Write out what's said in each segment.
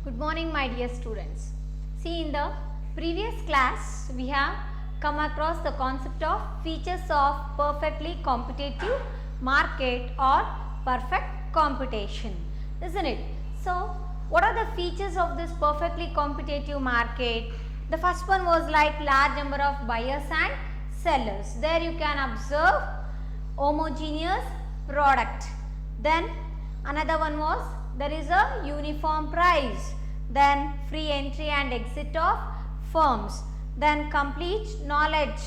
Good morning, my dear students. See, in the previous class we have come across the concept of features of perfectly competitive market or perfect competition, isn't it? So, what are the features of this perfectly competitive market? The first one was like large number of buyers and sellers. There you can observe homogeneous product. Then another one was there is a uniform price, then free entry and exit of firms, then complete knowledge,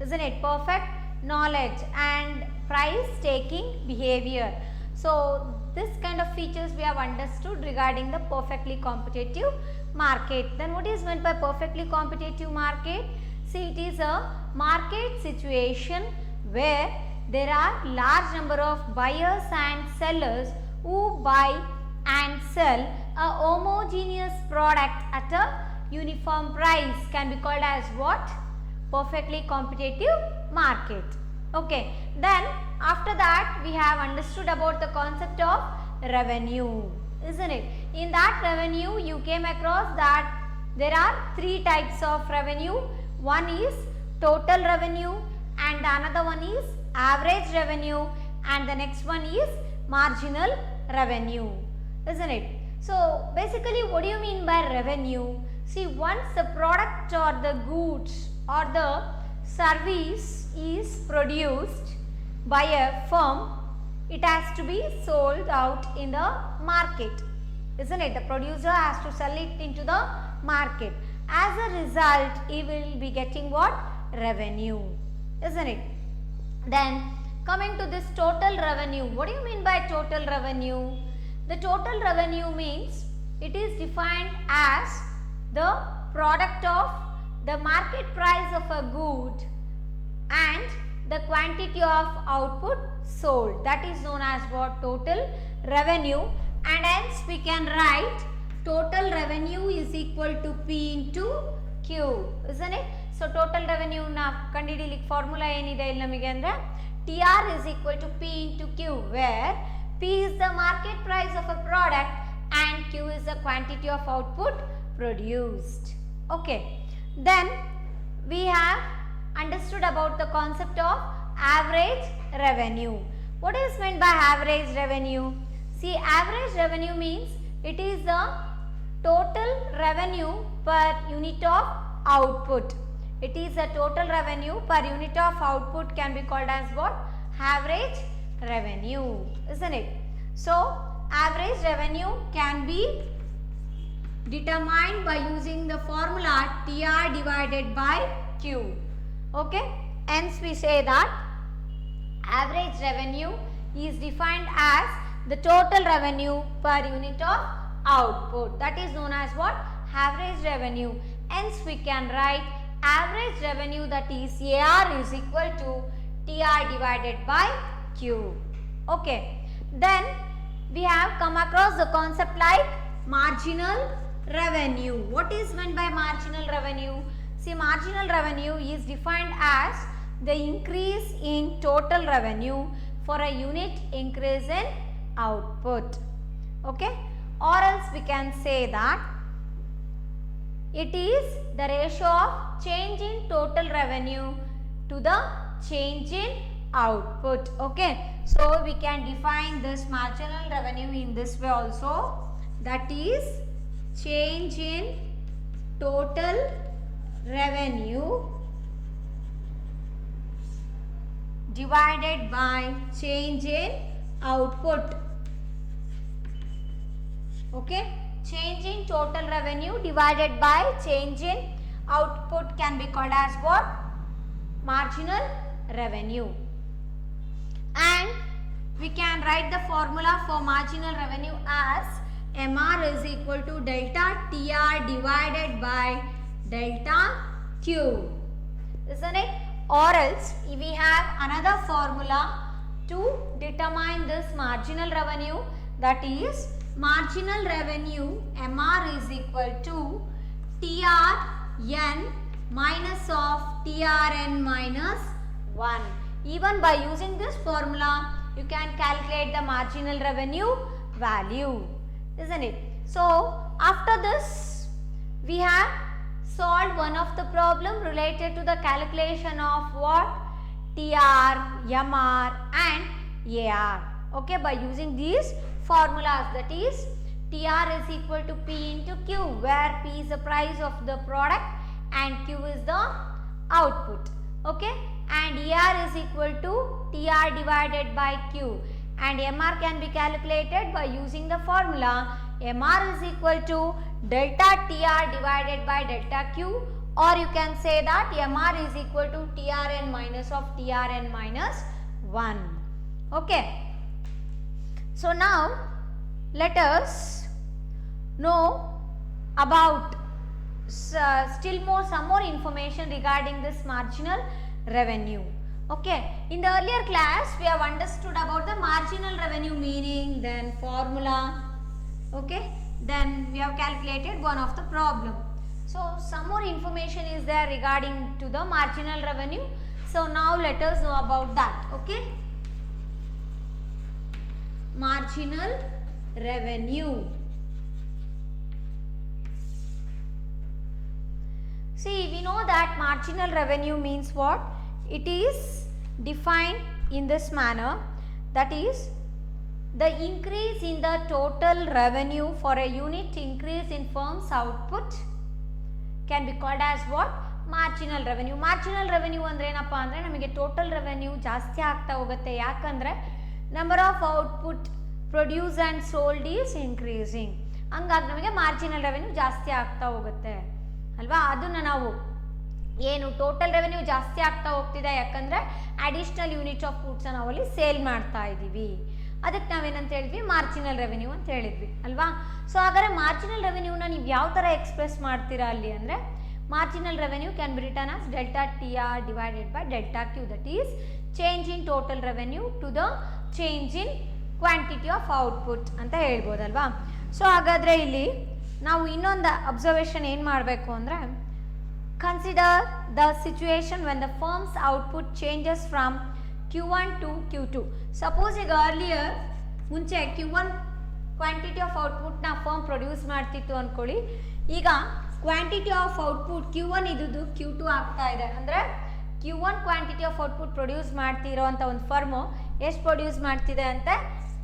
isn't it? Perfect knowledge and price taking behavior. So this kind of features we have understood regarding the perfectly competitive market. Then what is meant by perfectly competitive market? See, it is a market situation where there are large number of buyers and sellers who buy and sell a homogeneous product at a uniform price can be called as what? Perfectly competitive market. Okay. Then after that we have understood about the concept of revenue, isn't it? In that revenue you came across that there are three types of revenue. One is total revenue and another one is average revenue and the next one is marginal revenue, isn't it? So basically what do you mean by revenue? See, once the product or the goods or the service is produced by a firm, it has to be sold out in the market, isn't it? The producer has to sell it into the market. As a result, he will be getting what? Revenue, isn't it? Then coming to this total revenue, what do you mean by total revenue? The total revenue means it is defined as the product of the market price of a good and the quantity of output sold. That is known as what? Total revenue, and hence we can write total revenue is equal to P into Q, isn't it? So total revenue na ಕಂಡುಹಿಡಿಯಲಿಕ್ಕೆ formula ಏನಿದೆ ಇಲ್ಲಿ ನಮಗೆ ಅಂದ್ರೆ TR is equal to P into Q, where P is the market price of a product and Q is the quantity of output produced. Okay. Then we have understood about the concept of average revenue. What is meant by average revenue? See, average revenue means it is the total revenue per unit of output. It is the total revenue per unit of output can be called as what? Average revenue, isn't it? So, average revenue can be determined by using the formula TR divided by Q. Okay? Hence we say that average revenue is defined as the total revenue per unit of output. That is known as what? Average revenue. Hence we can write average revenue, that is AR is equal to TR divided by Q. Okay. Then we have come across the concept like marginal revenue. What is meant by marginal revenue? See, marginal revenue is defined as the increase in total revenue for a unit increase in output. Okay. Or else we can say that it is the ratio of change in total revenue to the change in output. Okay. So we can define this marginal revenue in this way also, that is change in total revenue divided by change in output. Okay. Change in total revenue divided by change in output can be called as what? Marginal revenue. And we can write the formula for marginal revenue as MR is equal to delta TR divided by delta Q, isn't it? Or else we have another formula to determine this marginal revenue, that is marginal revenue MR is equal to TRN minus of TRN minus 1. Even by using this formula you can calculate the marginal revenue value, isn't it? So after this we have solved one of the problem related to the calculation of what? TR, MR and AR. Okay, by using these formulas, that is TR is equal to P into Q, where P is the price of the product and Q is the output. Okay, and ER is equal to TR divided by Q, and MR can be calculated by using the formula MR is equal to delta TR divided by delta Q, or you can say that MR is equal to TRN minus of TRN minus 1. Okay, so now let us know about some more information regarding this marginal revenue. Okay, in the earlier class we have understood about the marginal revenue meaning, then formula. Okay, then we have calculated one of the problem. So some more information is there regarding to the marginal revenue. So now let us know about that. Okay, marginal revenue. See, we know that marginal revenue means what? It is defined in this manner, that is the increase in the total revenue for a unit increase in firm's output can be called as what? Marginal revenue. Marginal revenue ಅಂದ್ರೆ ಏನಪ್ಪಾ ಅಂದ್ರೆ ನಮಗೆ total revenue ಜಾಸ್ತಿ ಆಗ್ತಾ ಹೋಗುತ್ತೆ, ಯಾಕಂದ್ರೆ number of output produce and sold is increasing. ಹಂಗಾಗಿ ನಮಗೆ ಮಾರ್ಜಿನಲ್ ರೆವೆನ್ಯೂ ಜಾಸ್ತಿ ಆಗ್ತಾ ಹೋಗುತ್ತೆ ಅಲ್ವಾ. ಅದನ್ನು ನಾವು ಏನು ಟೋಟಲ್ ರೆವೆನ್ಯೂ ಜಾಸ್ತಿ ಆಗ್ತಾ ಹೋಗ್ತಿದೆ, ಯಾಕಂದರೆ ಅಡಿಷ್ನಲ್ ಯೂನಿಟ್ ಆಫ್ ಗೂಡ್ಸ್ ನಾವಲ್ಲಿ ಸೇಲ್ ಮಾಡ್ತಾ ಇದ್ದೀವಿ, ಅದಕ್ಕೆ ನಾವೇನಂತ ಹೇಳಿದ್ವಿ? ಮಾರ್ಜಿನಲ್ ರೆವೆನ್ಯೂ ಅಂತ ಹೇಳಿದ್ವಿ ಅಲ್ವಾ. ಸೊ ಹಾಗಾದರೆ ಮಾರ್ಜಿನಲ್ ರೆವೆನ್ಯೂನ ನೀವು ಯಾವ ಥರ ಎಕ್ಸ್ಪ್ರೆಸ್ ಮಾಡ್ತೀರಾ ಅಲ್ಲಿ ಅಂದರೆ, marginal revenue can be return as delta TR divided by delta Q, that is change in total revenue to the change in quantity of output ಅಂತ ಹೇಳ್ಬೋದಲ್ವಾ. ಸೊ ಹಾಗಾದರೆ ಇಲ್ಲಿ ನಾವು ಇನ್ನೊಂದು ಅಬ್ಸರ್ವೇಷನ್ ಏನು ಮಾಡಬೇಕು ಅಂದರೆ, consider the situation when the firm's output changes from Q1 to Q2. Suppose ಈಗ ಅರ್ಲಿಯರ್ ಮುಂಚೆ Q1 ಕ್ವಾಂಟಿಟಿ ಆಫ್ ಔಟ್ಪುಟ್ನ ಫರ್ಮ್ ಪ್ರೊಡ್ಯೂಸ್ ಮಾಡ್ತಿತ್ತು ಅಂದ್ಕೊಳ್ಳಿ, ಈಗ ಕ್ವಾಂಟಿಟಿ ಆಫ್ ಔಟ್ಪುಟ್ Q1 ಇದ್ದು Q2 ಆಗ್ತಾ ಇದೆ. ಅಂದರೆ Q1 quantity of output produce ಮಾಡ್ತಿರೋ ಅಂಥ ಒಂದು ಫರ್ಮು ಎಷ್ಟು ಪ್ರೊಡ್ಯೂಸ್ ಮಾಡ್ತಿದೆ ಅಂತ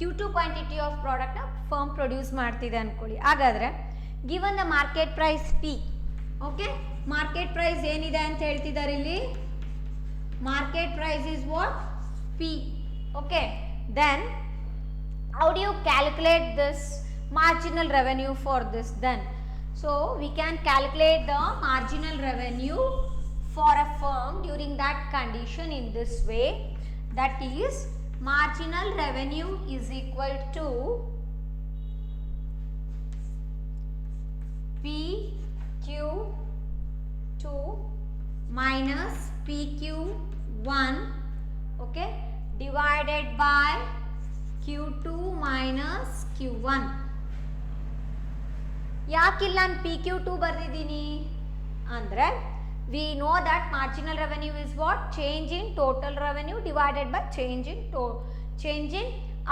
Q2 ಕ್ವಾಂಟಿಟಿ ಆಫ್ ಪ್ರಾಡಕ್ಟ್ನ ಫರ್ಮ್ ಪ್ರೊಡ್ಯೂಸ್ ಮಾಡ್ತಿದೆ ಅಂದ್ಕೊಳ್ಳಿ. ಹಾಗಾದರೆ given the market price P, okay, market price ಏನಿದೆ ಅಂತ ಹೇಳ್ತಿದ್ದಾರೆ ಇಲ್ಲಿ, market price is what? P. Okay, then how do you calculate this marginal revenue for this then? So we can calculate the marginal revenue for a firm during that condition in this way, that is marginal revenue is equal to PQ2 minus PQ1, okay, divided by Q2 minus Q1. ಯಾಕಿಲ್ಲ ನಾನು PQ2 ಬರೆದಿದ್ದೀನಿ ಅಂದರೆ, we know that marginal revenue is what? Change in total revenue divided by change in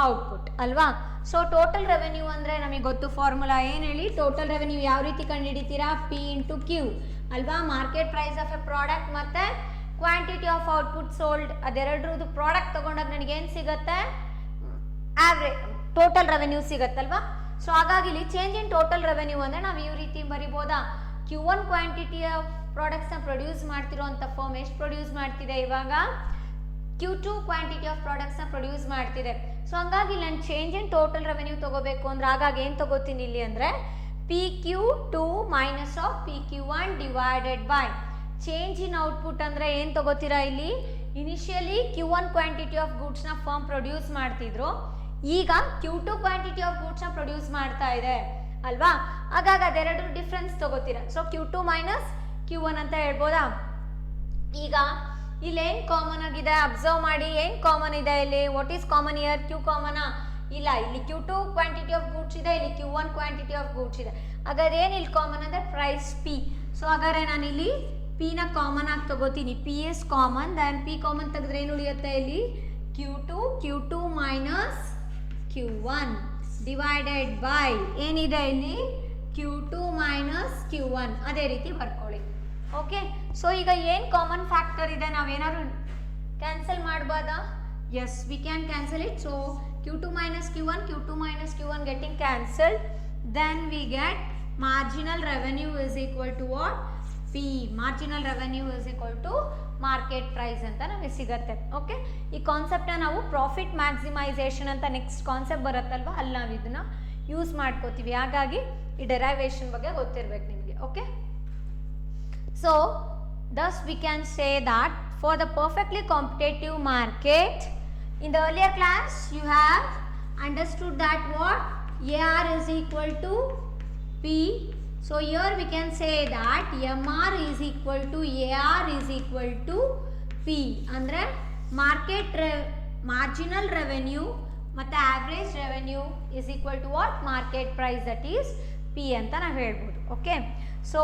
output ಅಲ್ವಾ. So total revenue ಅಂದರೆ ನಮಗೆ ಗೊತ್ತು formula, ಏನು ಹೇಳಿ? ಟೋಟಲ್ ರೆವೆನ್ಯೂ ಯಾವ ರೀತಿ ಕಂಡುಹಿಡಿತೀರಾ? P ಇಂಟು Q ಅಲ್ವಾ. Market price of a product ಮತ್ತು ಕ್ವಾಂಟಿಟಿ ಆಫ್ ಔಟ್ಪುಟ್ ಸೋಲ್ಡ್, ಅದೆರಡರದ್ದು ಪ್ರಾಡಕ್ಟ್ ತೊಗೊಂಡಾಗ ನನಗೇನು ಸಿಗುತ್ತೆ? ಆವ್ರೇಜ್ ಟೋಟಲ್ ರೆವೆನ್ಯೂ ಸಿಗುತ್ತಲ್ವಾ. ಸೊ ಹಾಗಾಗಿ ಇಲ್ಲಿ ಚೇಂಜ್ ಇನ್ ಟೋಟಲ್ ರೆವೆನ್ಯೂ ಅಂದರೆ ನಾವು ಈ ರೀತಿ ಬರಿಬೋದಾ? Q1 ಕ್ವಾಂಟಿಟಿ ಆಫ್ ಪ್ರಾಡಕ್ಟ್ಸ್ನ ಪ್ರೊಡ್ಯೂಸ್ ಮಾಡ್ತಿರೋ ಅಂಥ ಫರ್ಮ್ ಎಷ್ಟು ಪ್ರೊಡ್ಯೂಸ್ ಮಾಡ್ತಿದೆ ಇವಾಗ? Q2 ಕ್ವಾಂಟಿಟಿ ಆಫ್ ಪ್ರಾಡಕ್ಟ್ಸ್ನ ಪ್ರೊಡ್ಯೂಸ್ ಮಾಡ್ತಿದೆ. ಸೊ ಹಂಗಾಗಿ ನಾನು ಚೇಂಜ್ ಇನ್ ಟೋಟಲ್ ರೆವೆನ್ಯೂ ತೊಗೋಬೇಕು ಅಂದರೆ ಹಾಗಾಗಿ ಏನು ತೊಗೋತೀನಿ ಇಲ್ಲಿ ಅಂದರೆ, PQ2 minus of PQ1 divided by change in output ಅಂದರೆ ಏನು ತೊಗೋತೀರಾ ಇಲ್ಲಿ? ಇನಿಷಿಯಲಿ Q1 ಕ್ವಾಂಟಿಟಿ ಆಫ್ ಗೂಡ್ಸ್ನ ಫರ್ಮ್ ಪ್ರೊಡ್ಯೂಸ್ ಮಾಡ್ತಿದ್ರು, ಈಗ Q2 ಕ್ವಾಂಟಿಟಿ ಆಫ್ ಗೂಡ್ಸ್ನ ಪ್ರೊಡ್ಯೂಸ್ ಮಾಡ್ತಾ ಇದೆ ಅಲ್ವಾ. ಹಾಗಾಗಿ ಅದೆರಡು difference ತೊಗೋತೀರಾ. So Q2 minus Q1 ಅಂತ ಹೇಳ್ಬೋದಾ? ಈಗ ಇಲ್ಲೇನು ಕಾಮನ್ ಆಗಿದೆ ಅಬ್ಸರ್ವ್ ಮಾಡಿ, ಏನು ಕಾಮನ್ ಇದೆ ಇಲ್ಲಿ? What is common year? Q ಕಾಮನಾ? ಇಲ್ಲ, ಇಲ್ಲಿ Q2 ಕ್ವಾಂಟಿಟಿ ಆಫ್ ಗೂಡ್ಸ್ ಇದೆ, ಇಲ್ಲಿ Q1 ಕ್ವಾಂಟಿಟಿ ಆಫ್ ಗೂಡ್ಸ್ ಇದೆ. ಹಾಗಾದ್ರೆ ಏನು ಇಲ್ಲಿ ಕಾಮನ್ ಅಂದರೆ ಪ್ರೈಸ್ P. ಸೊ ಹಾಗಾದ್ರೆ ನಾನು ಇಲ್ಲಿ P ನ ಕಾಮನ್ ಆಗಿ ತಗೋತೀನಿ, P is common, then P common ತೆಗೆದ್ರೆ ಏನು ಉಳಿಯುತ್ತೆ ಇಲ್ಲಿ? Q2 minus Q1. Divided by ಏನಿದೆ ಇಲ್ಲಿ Q2 ಮೈನಸ್ Q1 ಅದೇ ರೀತಿ ಬರ್ಕೊಳ್ಳಿ. ಓಕೆ, ಸೊ ಈಗ ಏನು ಕಾಮನ್ ಫ್ಯಾಕ್ಟರ್ ಇದೆ, ನಾವೇನಾದ್ರು ಕ್ಯಾನ್ಸಲ್ ಮಾಡ್ಬೋದಾ? Yes, we can cancel it. So Q2 minus Q1, Q2 minus Q1 getting cancelled, then we get marginal revenue is equal to what? P. Marginal revenue is equal to market price ಅಂತ ನಮಗೆ ಸಿಗುತ್ತೆ. Okay, ಈ ಕಾನ್ಸೆಪ್ಟನ್ನ ನಾವು profit maximisation ಅಂತ next concept ಬರುತ್ತಲ್ವ, ಅಲ್ಲಿ ನಾವು ಇದನ್ನು ಯೂಸ್ ಮಾಡ್ಕೋತೀವಿ. ಹಾಗಾಗಿ ಈ ಡೆರೈವೇಷನ್ ಬಗ್ಗೆ ಗೊತ್ತಿರಬೇಕು ನಿಮಗೆ. Okay, so thus we can say that for the perfectly competitive market, in the earlier class you have understood that what AR is equal to P. So here we can say that MR is equal to AR is equal to P. ಅಂದರೆ marginal revenue ಮತ್ತು average revenue is equal to what? Market price, that is P ಅಂತ ನಾವು ಹೇಳ್ಬೋದು. Okay, so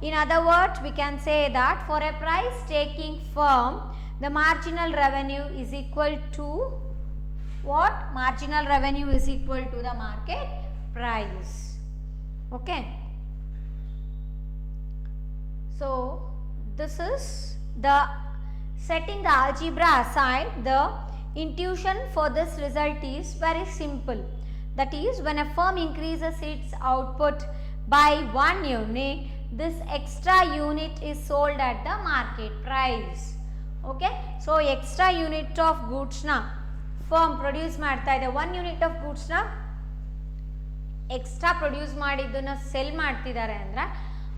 in other words we can say that for a price taking firm, the marginal revenue is equal to what? Marginal revenue is equal to the market price. Okay, so this is the setting the algebra aside. The intuition for this result is very simple. That is, when a firm increases its output by 1 unit, this extra unit is sold at the market price. Okay, so extra unit of goods na firm produce ಮಾಡ್ತಾ ಇದೆ, 1 unit of goods na extra produce ಮಾಡಿದ್ದನ್ನು cell ಮಾಡ್ತಿದ್ದಾರೆ ಅಂದರೆ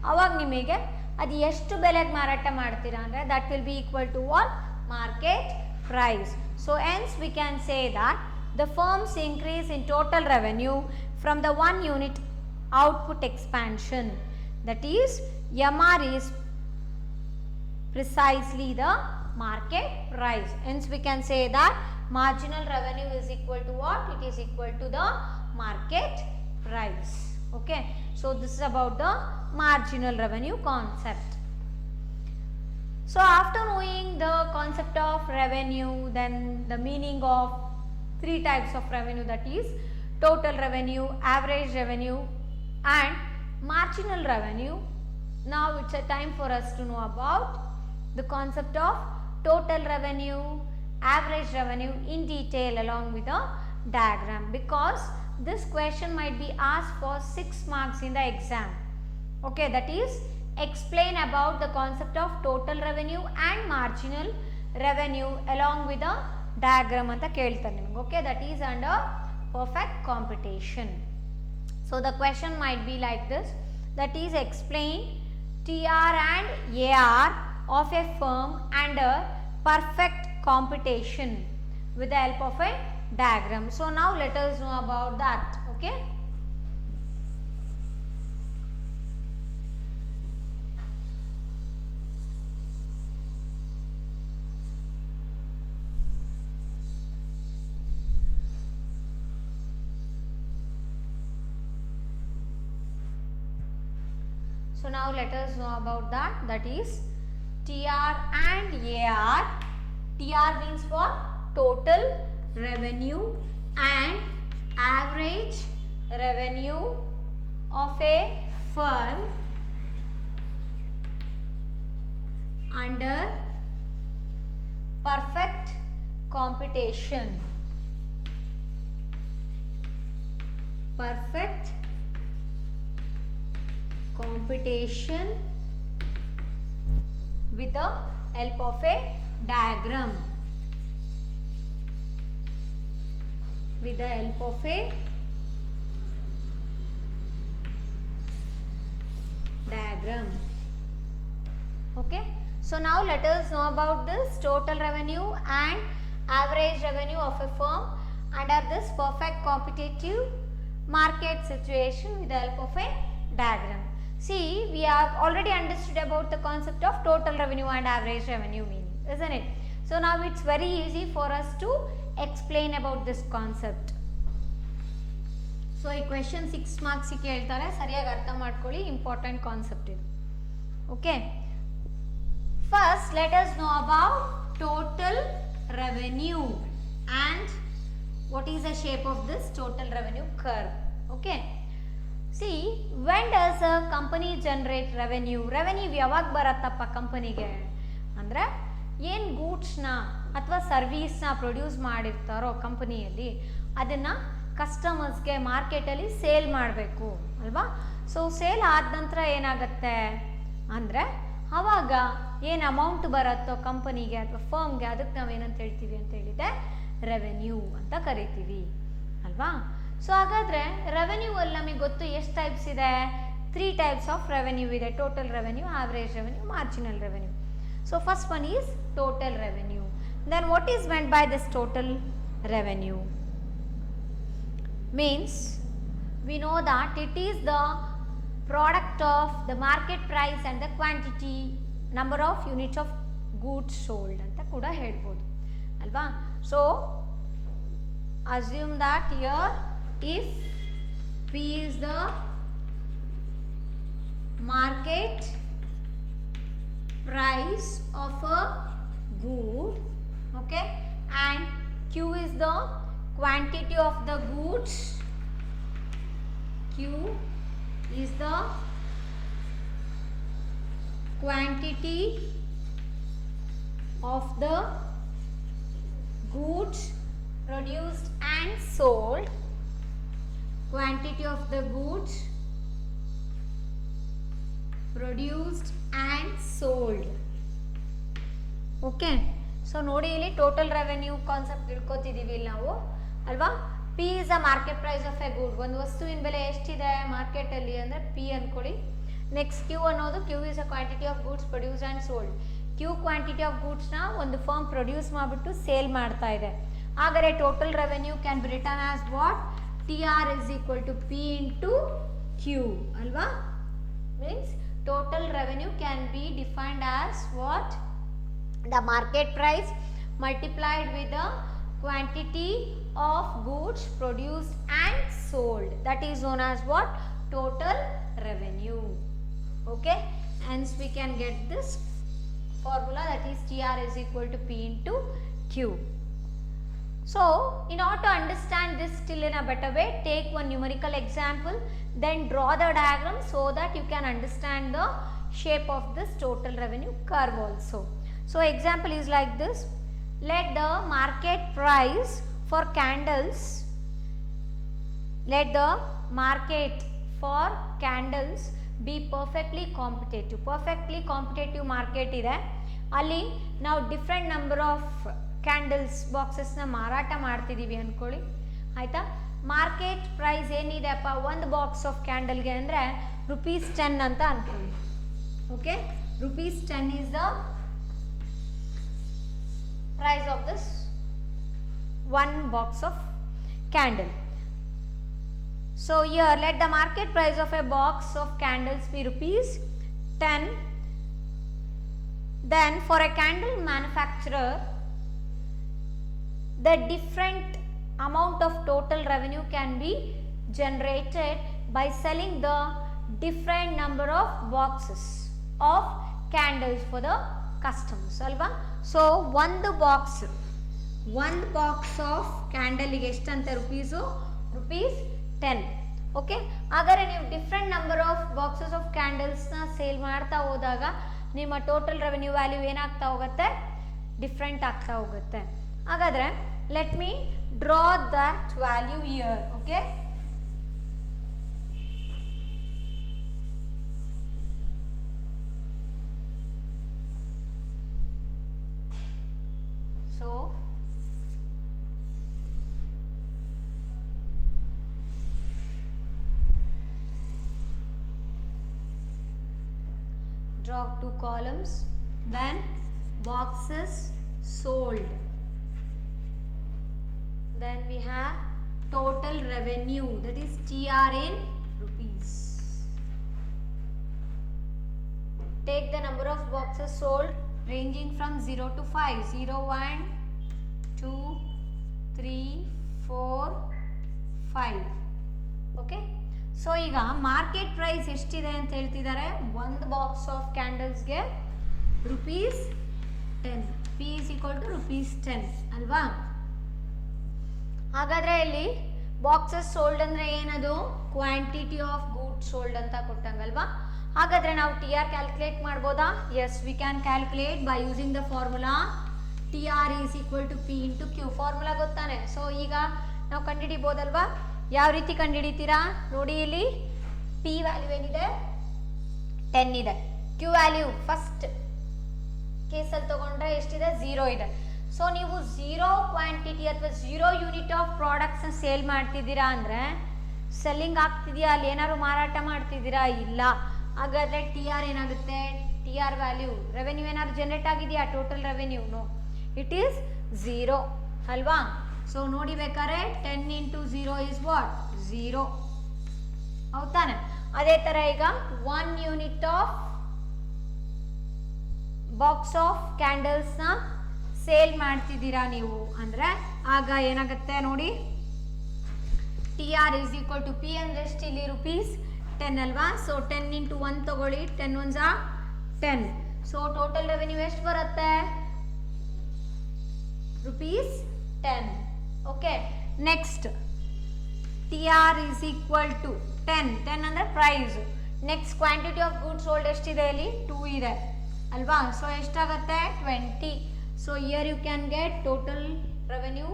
ಅವಾಗ ನಿಮಗೆ ಅದು ಎಷ್ಟು ಬೆಲೆಗೆ ಮಾರಾಟ ಮಾಡ್ತೀರಾ ಅಂದರೆ that will be equal to what? Market price. So hence we can say that the firm's increase in total revenue from the 1 unit output expansion, that is MR, is precisely the market price. Hence we can say that marginal revenue is equal to what? It is equal to the market price. Okay, so this is about the marginal revenue concept. So after knowing the concept of revenue, then the meaning of 3 types of revenue, that is total revenue, average revenue and marginal revenue. Now it's a time for us to know about the concept of total revenue, average revenue in detail along with a diagram, because this question might be asked for 6 marks in the exam. Okay, that is explain about the concept of total revenue and marginal revenue along with a diagram ಅಂತ ಕೇಳ್ತಾರೆ ನಿಮಗೆ. Okay, that is under perfect competition. So the question might be like this, that is explain TR and AR of a firm under perfect competition with the help of a diagram. So now let us know about that. Okay, so now let us know about that. That is TR and AR. TR means what? Total revenue and average revenue of a firm under perfect competition. Perfect competition with the help of a diagram. With the help of a diagram. Okay, so now let us know about this total revenue and average revenue of a firm under this perfect competitive market situation with the help of a diagram. See, we have already understood about the concept of total revenue and average revenue meaning, isn't it? So now it's very easy for us to explain about this concept. So ಈ question 6 marks ಕೇಳ್ತಾರೆ, ಸರಿಯಾಗಿ ಅರ್ಥ ಮಾಡ್ಕೊಳ್ಳಿ, important concept ಇದು. Okay, first let us know about total revenue and what is the shape of this total revenue curve. Okay, see, when does a company generate revenue? Revenue ಯಾವಾಗ ಬರತ್ತಪ್ಪ ಕಂಪನಿಗೆ ಅಂದರೆ ಏನು ಗೂಡ್ಸ್ನ ಅಥವಾ ಸರ್ವೀಸ್ನ ಪ್ರೊಡ್ಯೂಸ್ ಮಾಡಿರ್ತಾರೋ ಕಂಪನಿಯಲ್ಲಿ ಅದನ್ನು ಕಸ್ಟಮರ್ಸ್ಗೆ ಮಾರ್ಕೆಟಲ್ಲಿ ಸೇಲ್ ಮಾಡಬೇಕು ಅಲ್ವಾ. ಸೊ ಸೇಲ್ ಆದ ನಂತರ ಏನಾಗುತ್ತೆ ಅಂದರೆ ಆವಾಗ ಏನು ಅಮೌಂಟ್ ಬರುತ್ತೋ ಕಂಪನಿಗೆ ಅಥವಾ ಫರ್ಮ್ಗೆ ಅದಕ್ಕೆ ನಾವೇನಂತ ಹೇಳ್ತೀವಿ ಅಂತ ಹೇಳಿದೆ ರೆವೆನ್ಯೂ ಅಂತ ಕರಿತೀವಿ ಅಲ್ವಾ. ಸೊ ಹಾಗಾದರೆ ರೆವೆನ್ಯೂ ಅಲ್ಲಿ ನಮಗೆ ಗೊತ್ತು ಎಷ್ಟು ಟೈಪ್ಸ್ ಇದೆ, 3 ಟೈಪ್ಸ್ ಆಫ್ ರೆವೆನ್ಯೂ ಇದೆ. Total revenue, average revenue, marginal revenue. So first one is total revenue. Then what is meant by this total revenue? Means we know that it is the product of the market price and the quantity, number of units of goods sold ಅಂತ ಕೂಡ ಹೇಳ್ಬೋದು ಅಲ್ವಾ. So assume that here if P is the market price of a good, okay, and Q is the quantity of the goods, Q is the quantity of the goods produced and sold, quantity of the goods produced and sold. Okay, so ನೋಡಿ ಇಲ್ಲಿ total revenue concept ತಿಳ್ಕೊತಿದ್ದೀವಿ ಇಲ್ಲಿ ನಾವು ಅಲ್ವಾ. P is a market price of a good. ಒಂದು ವಸ್ತುವಿನ ಬೆಲೆ ಎಷ್ಟಿದೆ ಮಾರ್ಕೆಟಲ್ಲಿ ಅಂದರೆ ಪಿ ಅಂದ್ಕೊಳ್ಳಿ. ನೆಕ್ಸ್ಟ್ ಕ್ಯೂ ಅನ್ನೋದು Q is a quantity of goods produce and sold. Q quantity of ಗೂಡ್ಸ್ನ ಒಂದು ಫರ್ಮ್ ಪ್ರೊಡ್ಯೂಸ್ ಮಾಡಿಬಿಟ್ಟು ಸೇಲ್ ಮಾಡ್ತಾ ಇದೆ. ಹಾಗಾದರೆ total revenue can be return as what? T R is equal to P into Q ಅಲ್ವಾ. Means total revenue can B defined as what? The market price multiplied with the quantity of goods produced and sold. That is known as what? Total revenue. Okay, hence we can get this formula, that is TR is equal to P into Q. So in order to understand this still in a better way, take one numerical example, then draw the diagram so that you can understand the shape of this total revenue curve also. So example is like this. Let the market price for candles, let the market for candles be perfectly competitive. Perfectly competitive market ಇದೆ. ಅಲ್ಲಿ ನಾವು different number of candles ಬಾಕ್ಸಸ್ನ ಮಾರಾಟ ಮಾಡ್ತಿದ್ದೀವಿ ಅಂದ್ಕೊಳ್ಳಿ ಆಯಿತಾ. Market price ಏನಿದೆ ಅಪ್ಪ ಒಂದು ಬಾಕ್ಸ್ ಆಫ್ ಕ್ಯಾಂಡಲ್ಗೆ ಅಂದರೆ ₹10 ಅಂತ ಅಂದ್ಕೊಳ್ಳಿ. Okay, ₹10 is the price of this one box of candle. So here let the market price of a box of candles be ₹10. Then for a candle manufacturer, the different amount of total revenue can be generated by selling the different number of boxes of candles for the customers ಅಲ್ವಾ. So ಒಂದು box of ಕ್ಯಾಂಡಲಿಗೆ ಎಷ್ಟಂತೆ ₹10. Okay, ಹಾಗಾದರೆ ನೀವು different number of boxes of ಕ್ಯಾಂಡಲ್ಸ್ನ sale ಮಾಡ್ತಾ ಹೋದಾಗ ನಿಮ್ಮ ಟೋಟಲ್ ರೆವೆನ್ಯೂ ವ್ಯಾಲ್ಯೂ ಏನಾಗ್ತಾ ಹೋಗುತ್ತೆ? ಡಿಫ್ರೆಂಟ್ ಆಗ್ತಾ ಹೋಗುತ್ತೆ. ಹಾಗಾದರೆ let me draw that value here. Okay, so draw 2 columns, then boxes sold, then we have total revenue, that is TR in rupees. Take the number of boxes sold ranging from 0 to 5. 0, 1, 2, 3, 4, 5. Okay, so ಈಗ market price ಎಷ್ಟಿದೆ ಅಂತ ಹೇಳ್ತಿದ್ದಾರೆ? ಒಂದು box of ಕ್ಯಾಂಡಲ್ಸ್ಗೆ ₹10. P is equal to ₹10 ಅಲ್ವಾ. ಹಾಗಾದರೆ ಇಲ್ಲಿ boxes sold ಅಂದರೆ ಏನದು ಕ್ವಾಂಟಿಟಿ ಆಫ್ ಗೂಡ್ಸ್ ಸೋಲ್ಡ್ ಅಂತ ಕೊಟ್ಟಂಗಲ್ವಾ. ಹಾಗಾದರೆ ನಾವು ಟಿ ಆರ್ ಕ್ಯಾಲ್ಕುಲೇಟ್ ಮಾಡ್ಬೋದಾ? Yes, we can calculate by using the formula T R is equal to P into Q. Formula ಗೊತ್ತಾನೆ. ಸೊ ಈಗ ನಾವು ಕಂಡುಹಿಡಿಬೋದಲ್ವಾ? ಯಾವ ರೀತಿ ಕಂಡುಹಿಡಿತೀರಾ ನೋಡಿ. ಇಲ್ಲಿ ಪಿ ವ್ಯಾಲ್ಯೂ ಏನಿದೆ 10 ಇದೆ. ಕ್ಯೂ ವ್ಯಾಲ್ಯೂ ಫಸ್ಟ್ ಕೇಸಲ್ಲಿ ತಗೊಂಡ್ರೆ ಎಷ್ಟಿದೆ? 0 ಇದೆ. ಸೊ ನೀವು 0 ಕ್ವಾಂಟಿಟಿ ಅಥವಾ 0 ಯೂನಿಟ್ ಆಫ್ ಪ್ರಾಡಕ್ಟ್ಸ್ನ ಸೇಲ್ ಮಾಡ್ತಿದ್ದೀರಾ ಅಂದರೆ ಸೆಲ್ಲಿಂಗ್ ಆಗ್ತಿದೆಯಾ? ಅಲ್ಲಿ ಏನಾದ್ರು ಮಾರಾಟ ಮಾಡ್ತಿದ್ದೀರಾ? ಇಲ್ಲ. ಹಾಗಾದರೆ ಟಿ ಆರ್ ಏನಾಗುತ್ತೆ? ಟಿ ಆರ್ ವ್ಯಾಲ್ಯೂ ರೆವೆನ್ಯೂ ಏನಾದ್ರು ಜನರೇಟ್ ಆಗಿದೆಯಾ? Total revenue no, it is 0 ಅಲ್ವಾ. ಸೊ ನೋಡಿ ಬೇಕಾದ್ರೆ 10 ಇಂಟು 0 ಇಸ್ ವಾಟ್? 0. ಹೌದಾನೆ? ಅದೇ ಥರ ಈಗ 1 ಯೂನಿಟ್ ಆಫ್ ಬಾಕ್ಸ್ ಆಫ್ ಕ್ಯಾಂಡಲ್ಸ್ನ ಸೇಲ್ ಮಾಡ್ತಿದ್ದೀರಾ ನೀವು ಅಂದರೆ ಆಗ ಏನಾಗುತ್ತೆ ನೋಡಿ. T R is equal to P ಅಂದರೆ ಎಷ್ಟು ಇಲ್ಲಿ? ರುಪೀಸ್ 10 ಅಲ್ವಾ. ಸೊ 10 ಇಂಟು 1 ತಗೊಳ್ಳಿ. 10 1 10. ಸೊ ಟೋಟಲ್ ರೆವೆನ್ಯೂ ಎಷ್ಟು ಬರುತ್ತೆ? Rupees 10. Okay, next T R is equal to 10 ಅಂದರೆ price. Next quantity of goods sold ಎಷ್ಟಿದೆ? ಇಲ್ಲಿ 2 ಇದೆ ಅಲ್ವಾ. ಸೊ ಎಷ್ಟಾಗುತ್ತೆ? 20. So here you can get total revenue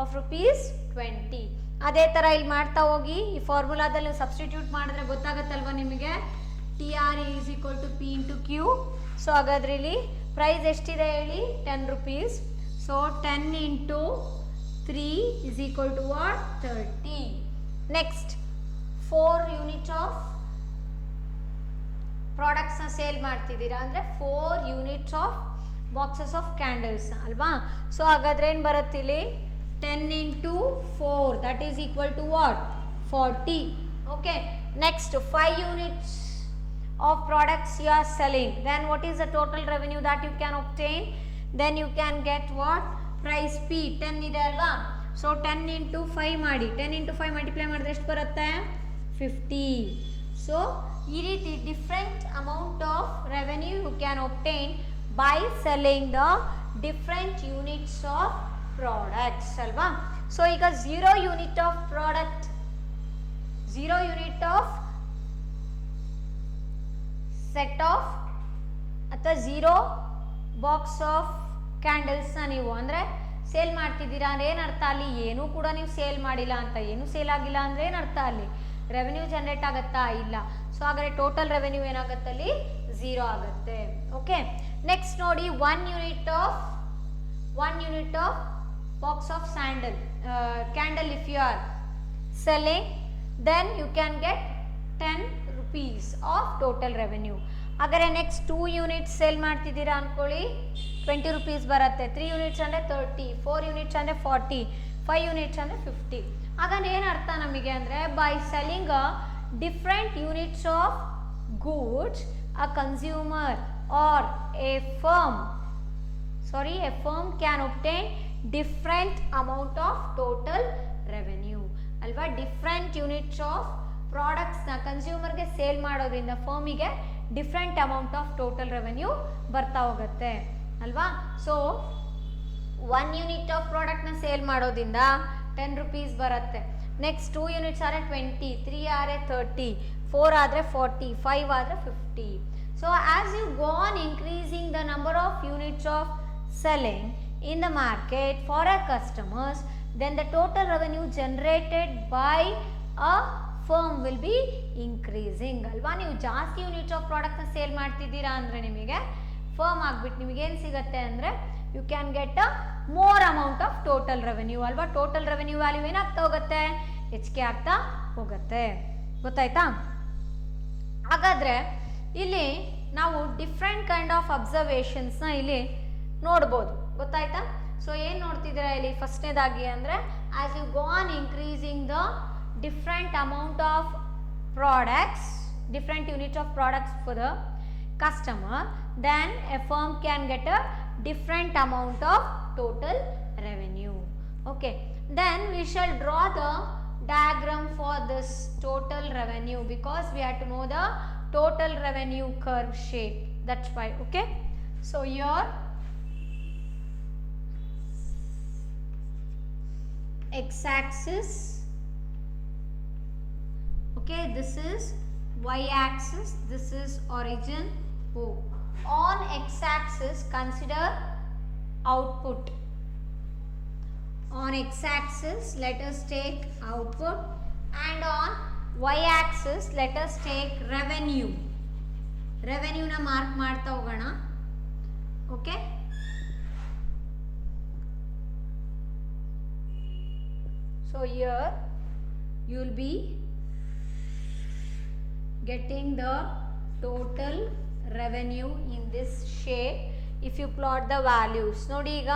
of rupees 20. ಅದೇ ಥರ ಇಲ್ಲಿ ಮಾಡ್ತಾ ಹೋಗಿ. ಈ ಫಾರ್ಮುಲಾದಲ್ಲಿ ಸಬ್ಸ್ಟಿಟ್ಯೂಟ್ ಮಾಡಿದ್ರೆ ಗೊತ್ತಾಗುತ್ತಲ್ವ ನಿಮಗೆ. T R is equal to P into Q. So ಹಾಗಾದ್ರೆ ಇಲ್ಲಿ ಪ್ರೈಸ್ ಎಷ್ಟಿದೆ ಹೇಳಿ? 10 rupees. So 10 into 3 is equal to what? 30. Next 4 units of ಪ್ರಾಡಕ್ಟ್ಸ್ನ ಸೇಲ್ ಮಾಡ್ತಿದ್ದೀರಾ ಅಂದರೆ 4 units of boxes of candles ಅಲ್ವಾ. ಸೊ ಹಾಗಾದ್ರೆ ಏನು ಬರುತ್ತೆ ಇಲ್ಲಿ? 10 into 4 that is equal to what? 40. Okay, next 5 units of products you are selling. Then what is the total revenue that you can obtain? Then you can get what? Price P 10 ಇದೆ ಅಲ್ವಾ. So 10 into 5 ಮಾಡಿ. 10 into 5 multiply ಮಾಡಿದ್ರೆ ಎಷ್ಟು ಬರುತ್ತೆ? 50. So ಈ ರೀತಿ different amount of revenue you can obtain by selling the different units of products ಅಲ್ವಾ. So ಈಗ 0 unit of product, 0 unit of set of ಅಥವಾ 0 ಬಾಕ್ಸ್ ಆಫ್ ಕ್ಯಾಂಡಲ್ಸ್ನ ನೀವು ಅಂದರೆ ಸೇಲ್ ಮಾಡ್ತಿದ್ದೀರಾ ಅಂದರೆ ಏನರ್ಥ? ಅಲ್ಲಿ ಏನೂ ಕೂಡ ನೀವು ಸೇಲ್ ಮಾಡಿಲ್ಲ ಅಂತ. ಏನು ಸೇಲ್ ಆಗಿಲ್ಲ ಅಂದರೆ ಏನರ್ಥ? ಅಲ್ಲಿ ರೆವೆನ್ಯೂ ಜನರೇಟ್ ಆಗುತ್ತಾ? ಇಲ್ಲ. ಸೊ ಹಾಗಾದರೆ ಟೋಟಲ್ ರೆವೆನ್ಯೂ ಏನಾಗುತ್ತೆ? ಅಲ್ಲಿ 0 ಆಗುತ್ತೆ. ಓಕೆ, ನೆಕ್ಸ್ಟ್ ನೋಡಿ 1 unit of box of candle if you are selling, then you can get 10 rupees of total revenue. ಹಾಗಾದರೆ ನೆಕ್ಸ್ಟ್ 2 ಯೂನಿಟ್ಸ್ ಸೇಲ್ ಮಾಡ್ತಿದ್ದೀರಾ ಅಂದ್ಕೊಳ್ಳಿ, 20 rupees ಬರುತ್ತೆ. 3 ಯೂನಿಟ್ಸ್ ಅಂದರೆ 30, 4 ಯೂನಿಟ್ಸ್ ಅಂದರೆ 40, 5 ಯೂನಿಟ್ಸ್ ಅಂದರೆ 50. ಹಾಗಾದ್ರೆ ಏನು ಅರ್ಥ ನಮಗೆ ಅಂದರೆ by selling different units of goods a consumer or a firm can obtain different amount of total revenue ಅಲ್ವಾ. ಡಿಫ್ರೆಂಟ್ ಯೂನಿಟ್ಸ್ ಆಫ್ ಪ್ರಾಡಕ್ಟ್ಸ್ನ ಕನ್ಸ್ಯೂಮರ್ಗೆ ಸೇಲ್ ಮಾಡೋದ್ರಿಂದ ಫರ್ಮಿಗೆ different amount of total revenue ಬರ್ತಾ ಹೋಗುತ್ತೆ ಅಲ್ವಾ. ಸೊ 1 ಯೂನಿಟ್ ಆಫ್ ಪ್ರಾಡಕ್ಟ್ನ ಸೇಲ್ ಮಾಡೋದ್ರಿಂದ 10 rupees ಬರುತ್ತೆ. ನೆಕ್ಸ್ಟ್ 2 ಯೂನಿಟ್ಸ್ ಆದರೆ 20, 3 ಆದರೆ 30, 4 ಆದರೆ 40, 5 ಆದರೆ 50. So as you go on increasing the number of units of selling in the market for our customers, then the total revenue generated by a firm will be increasing ಅಲ್ವಾ. ನೀವು ಜಾಸ್ತಿ units of ಪ್ರಾಡಕ್ಟ್ನ sale ಮಾಡ್ತಿದ್ದೀರಾ ಅಂದರೆ ನಿಮಗೆ firm ಆಗಿಬಿಟ್ಟು ನಿಮಗೇನು ಸಿಗುತ್ತೆ ಅಂದರೆ you can get a more amount of total revenue ಅಲ್ವಾ. ಟೋಟಲ್ ರೆವೆನ್ಯೂ ವ್ಯಾಲ್ಯೂ ಏನಾಗ್ತಾ ಹೋಗುತ್ತೆ? ಹೆಚ್ಚಿಗೆ ಆಗ್ತಾ ಹೋಗುತ್ತೆ. ಗೊತ್ತಾಯ್ತಾ? ಹಾಗಾದರೆ ಇಲ್ಲಿ ನಾವು ಡಿಫ್ರೆಂಟ್ ಕೈಂಡ್ ಆಫ್ ಅಬ್ಸರ್ವೇಷನ್ಸ್ನ ಇಲ್ಲಿ ನೋಡ್ಬೋದು. ಗೊತ್ತಾಯ್ತಾ? ಸೊ ಏನು ನೋಡ್ತಿದ್ದೀರಾ ಇಲ್ಲಿ ಫಸ್ಟ್ನೇದಾಗಿ ಅಂದರೆ as you go on increasing the different amount of products, different units of products for the customer, then a firm can get a different amount of total revenue. Okay, then we shall draw the diagram for this total revenue because we have to know the total revenue curve shape. That's why. Okay, so here x axis, okay, this is y axis, this is origin O. On x axis consider output. On x axis let us take output, and on y axis let us take revenue. Revenue na mark ಮಾಡ್ತಾ ಹೋಗೋಣ. Okay, so here you will be getting the total revenue in this shape if you plot the values. ನೋಡಿ ಈಗ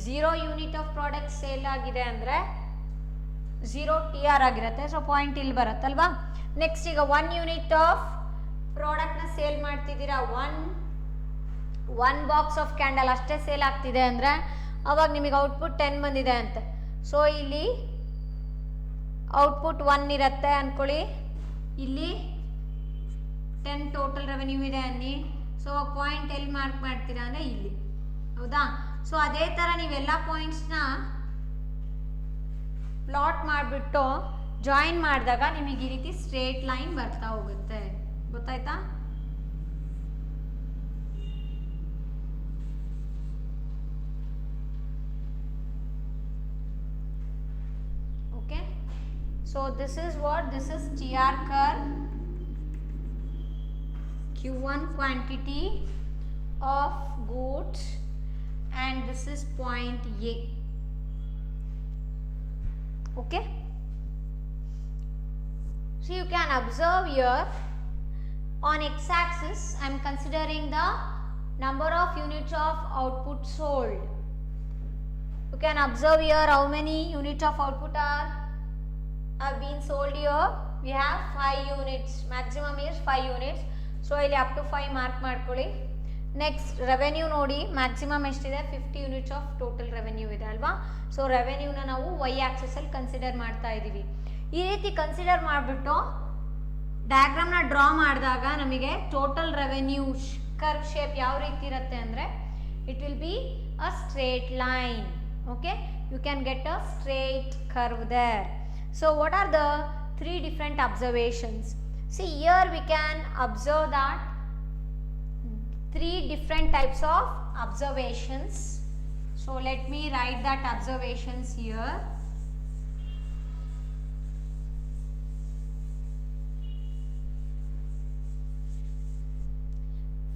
0 unit of product sale ಆಗಿದೆ ಅಂದರೆ 0 TR ಆಗಿರುತ್ತೆ, so point ಇಲ್ಲಿ ಬರುತ್ತಲ್ವಾ. Next ಈಗ 1 unit of ಪ್ರಾಡಕ್ಟ್ನ ಸೇಲ್ ಮಾಡ್ತಿದ್ದೀರಾ, ಒನ್ ಬಾಕ್ಸ್ ಆಫ್ ಕ್ಯಾಂಡಲ್ ಅಷ್ಟೇ ಸೇಲ್ ಆಗ್ತಿದೆ ಅಂದರೆ ಅವಾಗ ನಿಮಗೆ ಔಟ್ಪುಟ್ 10 ಬಂದಿದೆ ಅಂತೆ. ಸೊ ಇಲ್ಲಿ ಔಟ್ಪುಟ್ 1 ಇರುತ್ತೆ ಅಂದ್ಕೊಳ್ಳಿ, ಇಲ್ಲಿ 10 ಟೋಟಲ್ ರೆವೆನ್ಯೂ ಇದೆ ಅನ್ನಿ. ಸೊ ಪಾಯಿಂಟ್ ಎಲ್ಲಿ ಮಾರ್ಕ್ ಮಾಡ್ತೀರಾ ಅಂದರೆ ಇಲ್ಲಿ, ಹೌದಾ. ಸೊ ಅದೇ ಥರ ನೀವೆಲ್ಲ ಪಾಯಿಂಟ್ಸ್ನ ಪ್ಲಾಟ್ ಮಾಡಿಬಿಟ್ಟು ಜಾಯಿನ್ ಮಾಡಿದಾಗ ನಿಮಗೆ ಈ ರೀತಿ ಸ್ಟ್ರೇಟ್ ಲೈನ್ ಬರ್ತಾ ಹೋಗುತ್ತೆ, ಗೊತ್ತಾಯ್ತಾ. Okay, so this is what, this is TR curve. Q1 quantity of goods and this is point A. Okay, so you can observe here on x axis I am considering the number of units of output sold. You can observe here how many units of output have been sold here. We have 5 units, maximum is 5 units. So ಇಲ್ಲಿ up to 5 mark ಮಾಡ್ಕೊಳ್ಳಿ. Next revenue ನೋಡಿ, maximum ಎಷ್ಟಿದೆ, 50 units of total revenue ಇದೆ ಅಲ್ವಾ. So ರೆವೆನ್ಯೂನ ನಾವು Y ಆಕ್ಸಿಸಲ್ಲಿ consider ಮಾಡ್ತಾ ಇದ್ದೀವಿ. ಈ ರೀತಿ ಕನ್ಸಿಡರ್ ಮಾಡಿಬಿಟ್ಟು ಡಯಾಗ್ರಾಮ್ನ ಡ್ರಾ ಮಾಡಿದಾಗ ನಮಗೆ ಟೋಟಲ್ ರೆವೆನ್ಯೂ ಕರ್ವ್ ಶೇಪ್ ಯಾವ ರೀತಿ ಇರುತ್ತೆ ಅಂದರೆ it will be a straight line. Okay, you can get a straight curve there. So what are the 3 different observations? See, here we can observe that 3 different types of observations. So let me write that observations here.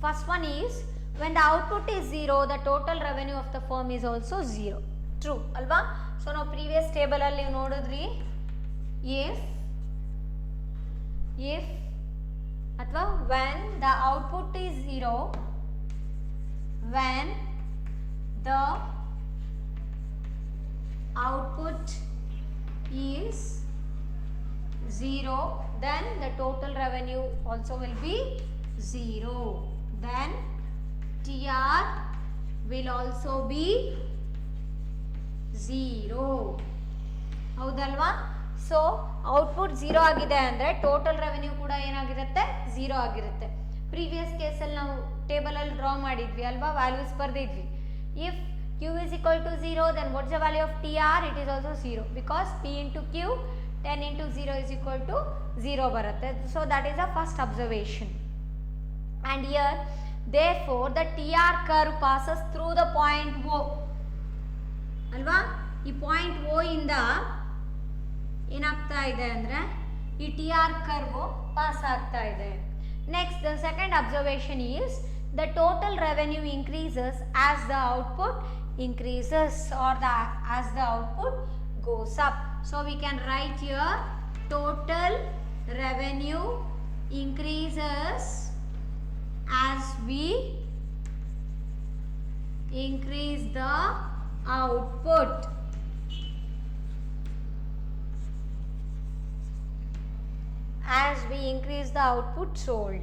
First one is, when the output is 0, the total revenue of the firm is also 0. True alva. So now previous table alli ನೀವು ನೋಡಿದ್ರಿ, if ಅಥವಾ when the output is 0, when the output is 0, then the total revenue also will be 0. Then TR will also be 0. ಹೌದಲ್ವಾ. So output 0 ಆಗಿದೆ ಅಂದರೆ total revenue ಕೂಡ ಏನಾಗಿರುತ್ತೆ, 0 ಆಗಿರುತ್ತೆ. Previous ಕೇಸಲ್ಲಿ ನಾವು ಟೇಬಲಲ್ಲಿ ಡ್ರಾ ಮಾಡಿದ್ವಿ ಅಲ್ವಾ, ವ್ಯಾಲ್ಯೂಸ್ ಬರೆದಿದ್ವಿ. If Q is equal to 0, then what's the value of TR? It is also 0 because P into Q 10 into 0 is equal to 0 ಬರುತ್ತೆ. So that is the first observation. And here therefore the TR curve passes through the point O ಅಲ್ವಾ. ಈ point O ಇಂದ ಏನಾಗ್ತಾ ಇದೆ ಅಂದರೆ ಈ TR curve pass ಆಗ್ತಾ ಇದೆ. Next the second observation is the total revenue increases as the output increases or as the output goes up. So we can write here total revenue increases as we increase the output. As we increase the output sold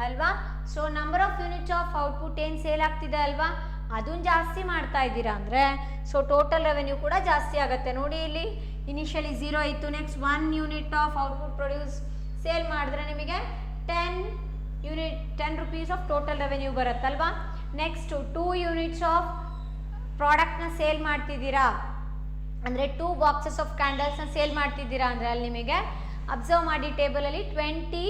ಅಲ್ವಾ. So number of units of output ಏನು sale ಆಗ್ತಿದೆ ಅಲ್ವಾ, ಅದನ್ನು ಜಾಸ್ತಿ ಮಾಡ್ತಾ ಇದ್ದೀರಾ ಅಂದರೆ so total revenue ಕೂಡ ಜಾಸ್ತಿ ಆಗುತ್ತೆ. ನೋಡಿ ಇಲ್ಲಿ ಇನಿಷಿಯಲಿ 0 ಇತ್ತು, next 1 unit of output produce sale ಮಾಡಿದ್ರೆ ನಿಮಗೆ 10 rupees ಆಫ್ ಟೋಟಲ್ ರೆವೆನ್ಯೂ ಬರುತ್ತಲ್ವಾ. ನೆಕ್ಸ್ಟ್ 2 ಯೂನಿಟ್ಸ್ ಆಫ್ ಪ್ರಾಡಕ್ಟ್ನ ಸೇಲ್ ಮಾಡ್ತಿದ್ದೀರಾ, ಅಂದರೆ 2 ಬಾಕ್ಸಸ್ ಆಫ್ ಕ್ಯಾಂಡಲ್ಸ್ನ ಸೇಲ್ ಮಾಡ್ತಿದ್ದೀರಾ ಅಂದರೆ ಅಲ್ಲಿ ನಿಮಗೆ ಅಬ್ಸರ್ವ್ ಮಾಡಿ ಟೇಬಲಲ್ಲಿ 20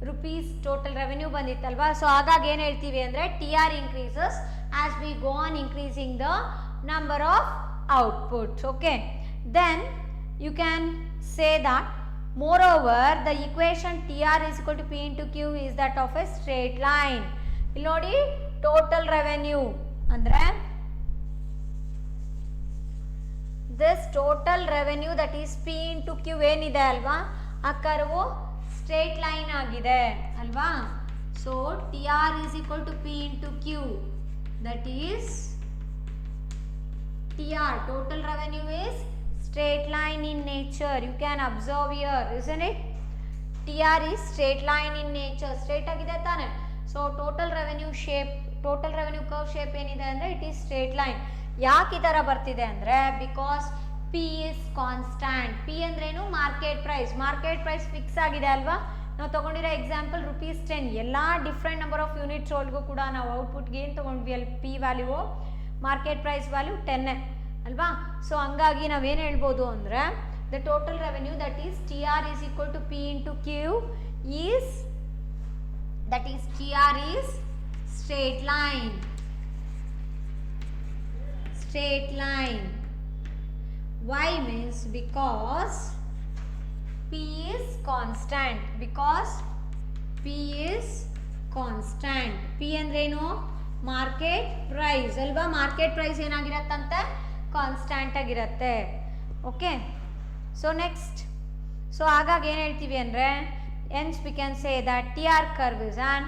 rupees ಟೋಟಲ್ ರೆವೆನ್ಯೂ ಬಂದಿತ್ತಲ್ವಾ. ಸೊ ಹಾಗಾಗಿ ಏನು ಹೇಳ್ತೀವಿ ಅಂದರೆ T R increases as we go on increasing the number of output. Okay, then you can say that moreover the equation TR is equal to P into Q is that of a straight line. ಇಲ್ಲಿ ನೋಡಿ total revenue ಅಂದರೆ this total revenue that is P into Q ಏನಿದೆ ಅಲ್ವಾ, ಆ ಕರ್ವು straight line ಆಗಿದೆ ಅಲ್ವಾ. So T R is equal to P into Q, that is TR, total revenue is straight line in nature. You can observe here, isn't it? TR is straight line in nature, straight ಆಗಿದೆ ತಾನೆ. So total revenue shape, total revenue curve shape ಏನಿದೆ ಅಂದರೆ it is straight line. ಯಾಕೆ ಈ ಥರ ಬರ್ತಿದೆ ಅಂದರೆ because P is constant. P ಅಂದ್ರೇನು, market price. Market price fix ಆಗಿದೆ ಅಲ್ವಾ. ನಾವು ತೊಗೊಂಡಿರೋ ಎಕ್ಸಾಂಪಲ್ ₹10, ಎಲ್ಲ ಡಿಫ್ರೆಂಟ್ ನಂಬರ್ ಆಫ್ ಯೂನಿಟ್ಸ್ ಒಳಗೂ ಕೂಡ ನಾವು ಔಟ್ಪುಟ್ಗೆ ಏನು ತೊಗೊಂಡ್ವಿ ಅಲ್ಲಿ P value, market price value 10 ಅಲ್ವಾ. ಸೊ ಹಂಗಾಗಿ ನಾವೇನು ಹೇಳ್ಬೋದು ಅಂದರೆ the total revenue that is T R is equal to P into Q is, that is TR is straight line. Straight line. Why means because P is constant. Because P is constant. P ಅಂದ್ರೇನು, market price ಅಲ್ವಾ. Market price ಏನಾಗಿರತ್ತಂತೆ, constant ಆಗಿರತ್ತೆ. Okay, so next, so ಹಾಗಾಗಿ ಏನು ಹೇಳ್ತೀವಿ ಅಂದರೆ hence we can say that TR curve is an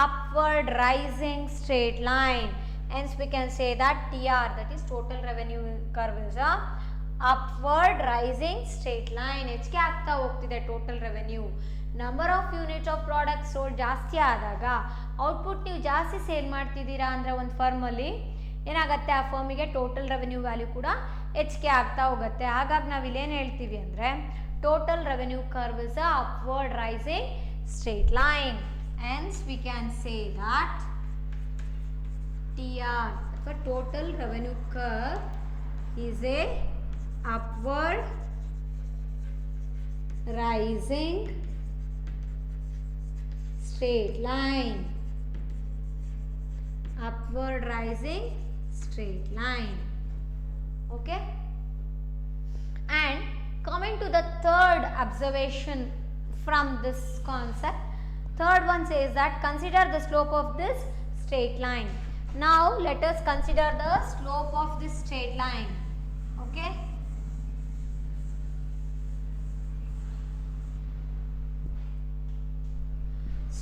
upward rising straight line. Hence we can say that TR, that is total revenue curve, is a upward rising straight line. ಹೆಚ್ಚಿಗೆ ಆಗ್ತಾ ಹೋಗ್ತಿದೆ total revenue. Number of units of products sold ಜಾಸ್ತಿ ಆದಾಗ output ನೀವು ಜಾಸ್ತಿ sale ಮಾಡ್ತಿದ್ದೀರಾ ಅಂದರೆ ಒಂದು ಫರ್ಮಲ್ಲಿ ಏನಾಗುತ್ತೆ, ಆ ಫರ್ಮಿಗೆ ಟೋಟಲ್ ರೆವೆನ್ಯೂ ವ್ಯಾಲ್ಯೂ ಕೂಡ ಹೆಚ್ಚಿಗೆ ಆಗ್ತಾ ಹೋಗುತ್ತೆ. ಹಾಗಾಗಿ ನಾವು ಇಲ್ಲೇನು ಹೇಳ್ತೀವಿ ಅಂದರೆ total revenue curve is a upward rising straight line. Hence we can say that TR, the total revenue curve, is a upward rising straight line. Upward rising straight line. Okay, and coming to the third observation from this concept, third one says that consider the slope of this straight line. Now let us consider the slope of this straight line. Okay,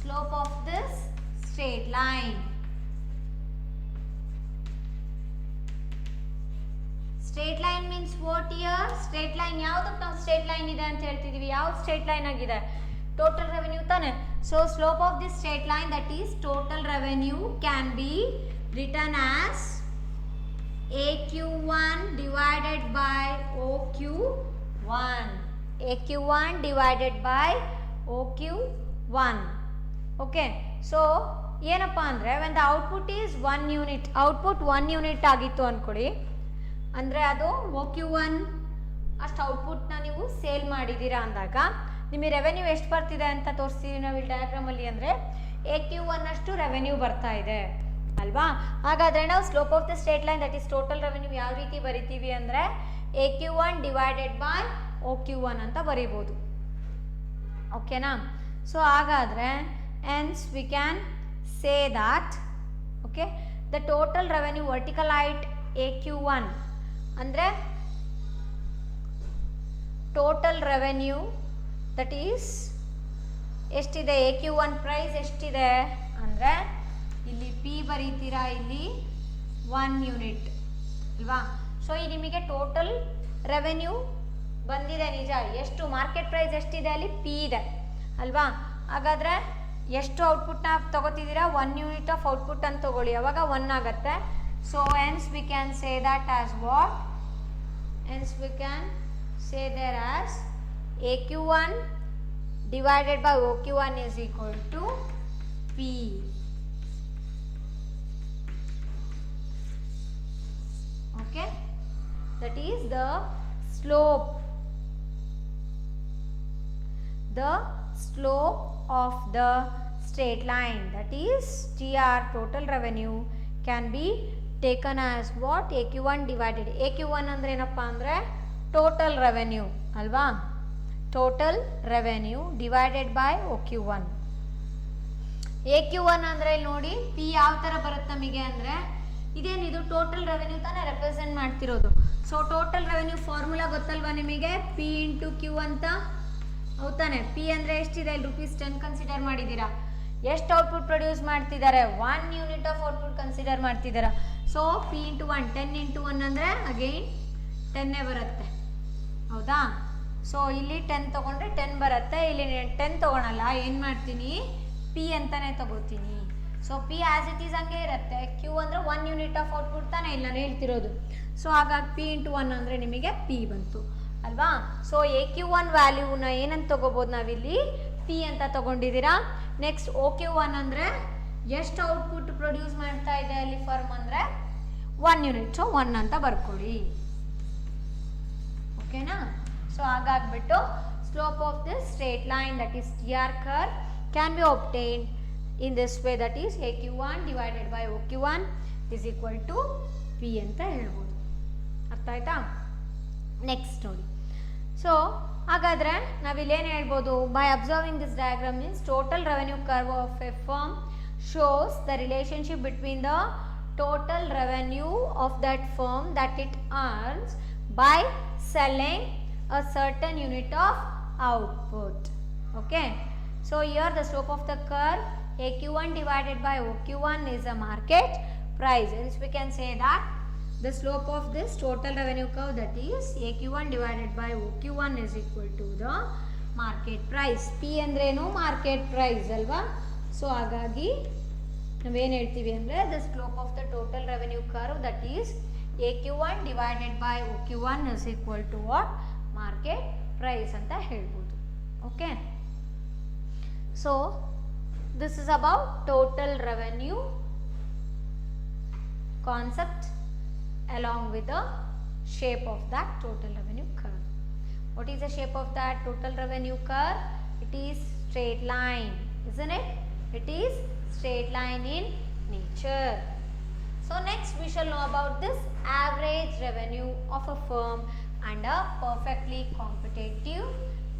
slope of this straight line. Straight line means what year, straight line ಯಾವುದಕ್ಕೆ ನಾವು straight line ಇದೆ ಅಂತ ಹೇಳ್ತಿದೀವಿ, ಯಾವ straight line ಆಗಿದೆ, total revenue ತಾನೆ. So slope of this straight line that is total revenue can be return as AQ1 divided by OQ1. AQ1 divided by OQ1. Okay, so ಏನಪ್ಪ ಅಂದರೆ when the output is 1 unit, output 1 unit ಆಗಿತ್ತು ಅಂದ್ಕೊಡಿ, ಅಂದರೆ ಅದು OQ1 ಅಷ್ಟು ಔಟ್ಪುಟ್ನ ನೀವು sale ಮಾಡಿದ್ದೀರಾ ಅಂದಾಗ ನಿಮಗೆ ರೆವೆನ್ಯೂ ಎಷ್ಟು ಬರ್ತಿದೆ ಅಂತ ತೋರಿಸ್ತೀವಿ ನಾವು ಇಲ್ಲಿ ಡಯಾಗ್ರಾಮಲ್ಲಿ. ಅಂದರೆ AQ1 ಅಷ್ಟು ರೆವೆನ್ಯೂ ಬರ್ತಾ ಇದೆ ಅಲ್ವಾ. ಹಾಗಾದರೆ ನಾವು slope of the straight line that is total revenue ಯಾವ ರೀತಿ ಬರಿತೀವಿ ಅಂದರೆ AQ1 divided by OQ1 ಅಂತ ಬರೀಬೋದು. ಓಕೆನಾ. ಸೊ ಹಾಗಾದರೆ hence we can say that okay the total revenue vertical height AQ1 ಅಂದರೆ ಟೋಟಲ್ ರೆವೆನ್ಯೂ ದಟ್ ಈಸ್ ಎಷ್ಟಿದೆ, AQ1 ಪ್ರೈಸ್ ಎಷ್ಟಿದೆ ಅಂದರೆ ಇಲ್ಲಿ ಪಿ ಬರೀತೀರಾ, ಇಲ್ಲಿ 1 ಯೂನಿಟ್ ಅಲ್ವಾ. ಸೊ ಈ ನಿಮಗೆ ಟೋಟಲ್ ರೆವೆನ್ಯೂ ಬಂದಿದೆ ನಿಜ, ಎಷ್ಟು ಮಾರ್ಕೆಟ್ ಪ್ರೈಸ್ ಎಷ್ಟಿದೆ ಅಲ್ಲಿ ಪಿ ಇದೆ ಅಲ್ವಾ. ಹಾಗಾದರೆ ಎಷ್ಟು ಔಟ್ಪುಟ್ನ ತೊಗೋತಿದ್ದೀರಾ, 1 ಯೂನಿಟ್ ಆಫ್ ಔಟ್ಪುಟ್ ಅಂತ ತೊಗೊಳ್ಳಿ, ಅವಾಗ 1 ಆಗುತ್ತೆ. So hence we can say that as what, hence we can say there as AQ1 divided by OQ1 is equal to P. Okay, that is the slope of the straight line, that is TR, total revenue, can be taken as what? AQ1 divided. AQ1 ಅಂದ್ರೆ ಏನಪ್ಪ ಅಂದರೆ total revenue ಅಲ್ವಾ, total revenue divided by OQ1. AQ1 ಅಂದರೆ ನೋಡಿ P ಯಾವ ಥರ ಬರುತ್ತೆ ನಮಗೆ ಅಂದರೆ ಇದೇನಿದು ಟೋಟಲ್ ರೆವೆನ್ಯೂ ತಾನೇ ರೆಪ್ರೆಸೆಂಟ್ ಮಾಡ್ತಿರೋದು. ಸೊ ಟೋಟಲ್ ರೆವೆನ್ಯೂ ಫಾರ್ಮುಲಾ ಗೊತ್ತಲ್ವಾ ನಿಮಗೆ? P ಇಂಟು Q ಅಂತ ಹೌದಾನೆ. P ಅಂದರೆ ಎಷ್ಟಿದೆ? ₹10 ಕನ್ಸಿಡರ್ ಮಾಡಿದ್ದೀರಾ. ಎಷ್ಟು ಔಟ್ಪುಟ್ ಪ್ರೊಡ್ಯೂಸ್ ಮಾಡ್ತಿದ್ದಾರೆ? 1 ಯೂನಿಟ್ ಆಫ್ ಔಟ್ಪುಟ್ ಕನ್ಸಿಡರ್ ಮಾಡ್ತಿದ್ದೀರಾ. ಸೊ P ಇಂಟು 1, 10 ಇಂಟು 1 ಅಂದರೆ ಅಗೈನ್ 10 ಬರುತ್ತೆ, ಹೌದಾ? ಸೊ ಇಲ್ಲಿ 10 ತೊಗೊಂಡ್ರೆ 10 ಬರುತ್ತೆ, ಇಲ್ಲಿ 10 ತೊಗೊಳಲ್ಲ, ಏನು ಮಾಡ್ತೀನಿ? P ಅಂತಲೇ ತಗೋತೀನಿ. So P as it is ಹಂಗೆ ಇರುತ್ತೆ. Q ಅಂದರೆ 1 ಯೂನಿಟ್ ಆಫ್ ಔಟ್ಪುಟ್ ತಾನೇ ಇಲ್ಲಿ ನಾನು ಹೇಳ್ತಿರೋದು. ಸೊ ಹಾಗಾಗಿ P ಇಂಟು 1 ಅಂದರೆ ನಿಮಗೆ P ಬಂತು ಅಲ್ವಾ? ಸೊ AQ1 ವ್ಯಾಲ್ಯೂನ ಏನಂತ ತೊಗೋಬೋದು ನಾವಿಲ್ಲಿ? P ಅಂತ ತೊಗೊಂಡಿದ್ದೀರಾ. ನೆಕ್ಸ್ಟ್ OQ1 ಅಂದರೆ ಎಷ್ಟು ಔಟ್ಪುಟ್ ಪ್ರೊಡ್ಯೂಸ್ ಮಾಡ್ತಾ ಇದೆ ಅಲ್ಲಿ ಫರ್ಮ್ ಅಂದರೆ 1 ಯೂನಿಟ್. ಸೊ 1 ಅಂತ ಬರ್ಕೊಳ್ಳಿ, ಓಕೆನಾ? ಸೊ ಹಾಗಾಗ್ಬಿಟ್ಟು slope of this straight line that is TR curve can be obtained in this way, that is AQ1 divided by OQ1 is equal to P ಅಂತ ಹೇಳ್ಬೋದು. ಅರ್ಥ ಆಯ್ತಾ? ನೆಕ್ಸ್ಟ್ ನೋಡಿ. ಸೊ ಹಾಗಾದರೆ ನಾವಿಲ್ಲೇನು ಹೇಳ್ಬೋದು? By observing this diagram means total revenue curve of A firm shows the relationship between the total revenue of that firm that it earns by selling a certain unit of output. Okay, so here the slope of the curve AQ1 divided by OQ1 is a market price. Hence we can say that the slope of this total revenue curve, that is AQ1 divided by OQ1, is equal to the market price. P ಅಂದ್ರೇನು? Market price ಅಲ್ವಾ? So ಹಾಗಾಗಿ ನಾವೇನು ಹೇಳ್ತೀವಿ ಅಂದರೆ the slope of the total revenue curve, that is AQ1 divided by OQ1 is equal to what? Market price ಅಂತ ಹೇಳ್ಬೋದು. Okay, so this is about total revenue concept along with the shape of that total revenue curve. What is the shape of that total revenue curve? It is straight line, isn't it? It is straight line in nature. So next we shall know about this average revenue of a firm and a perfectly competitive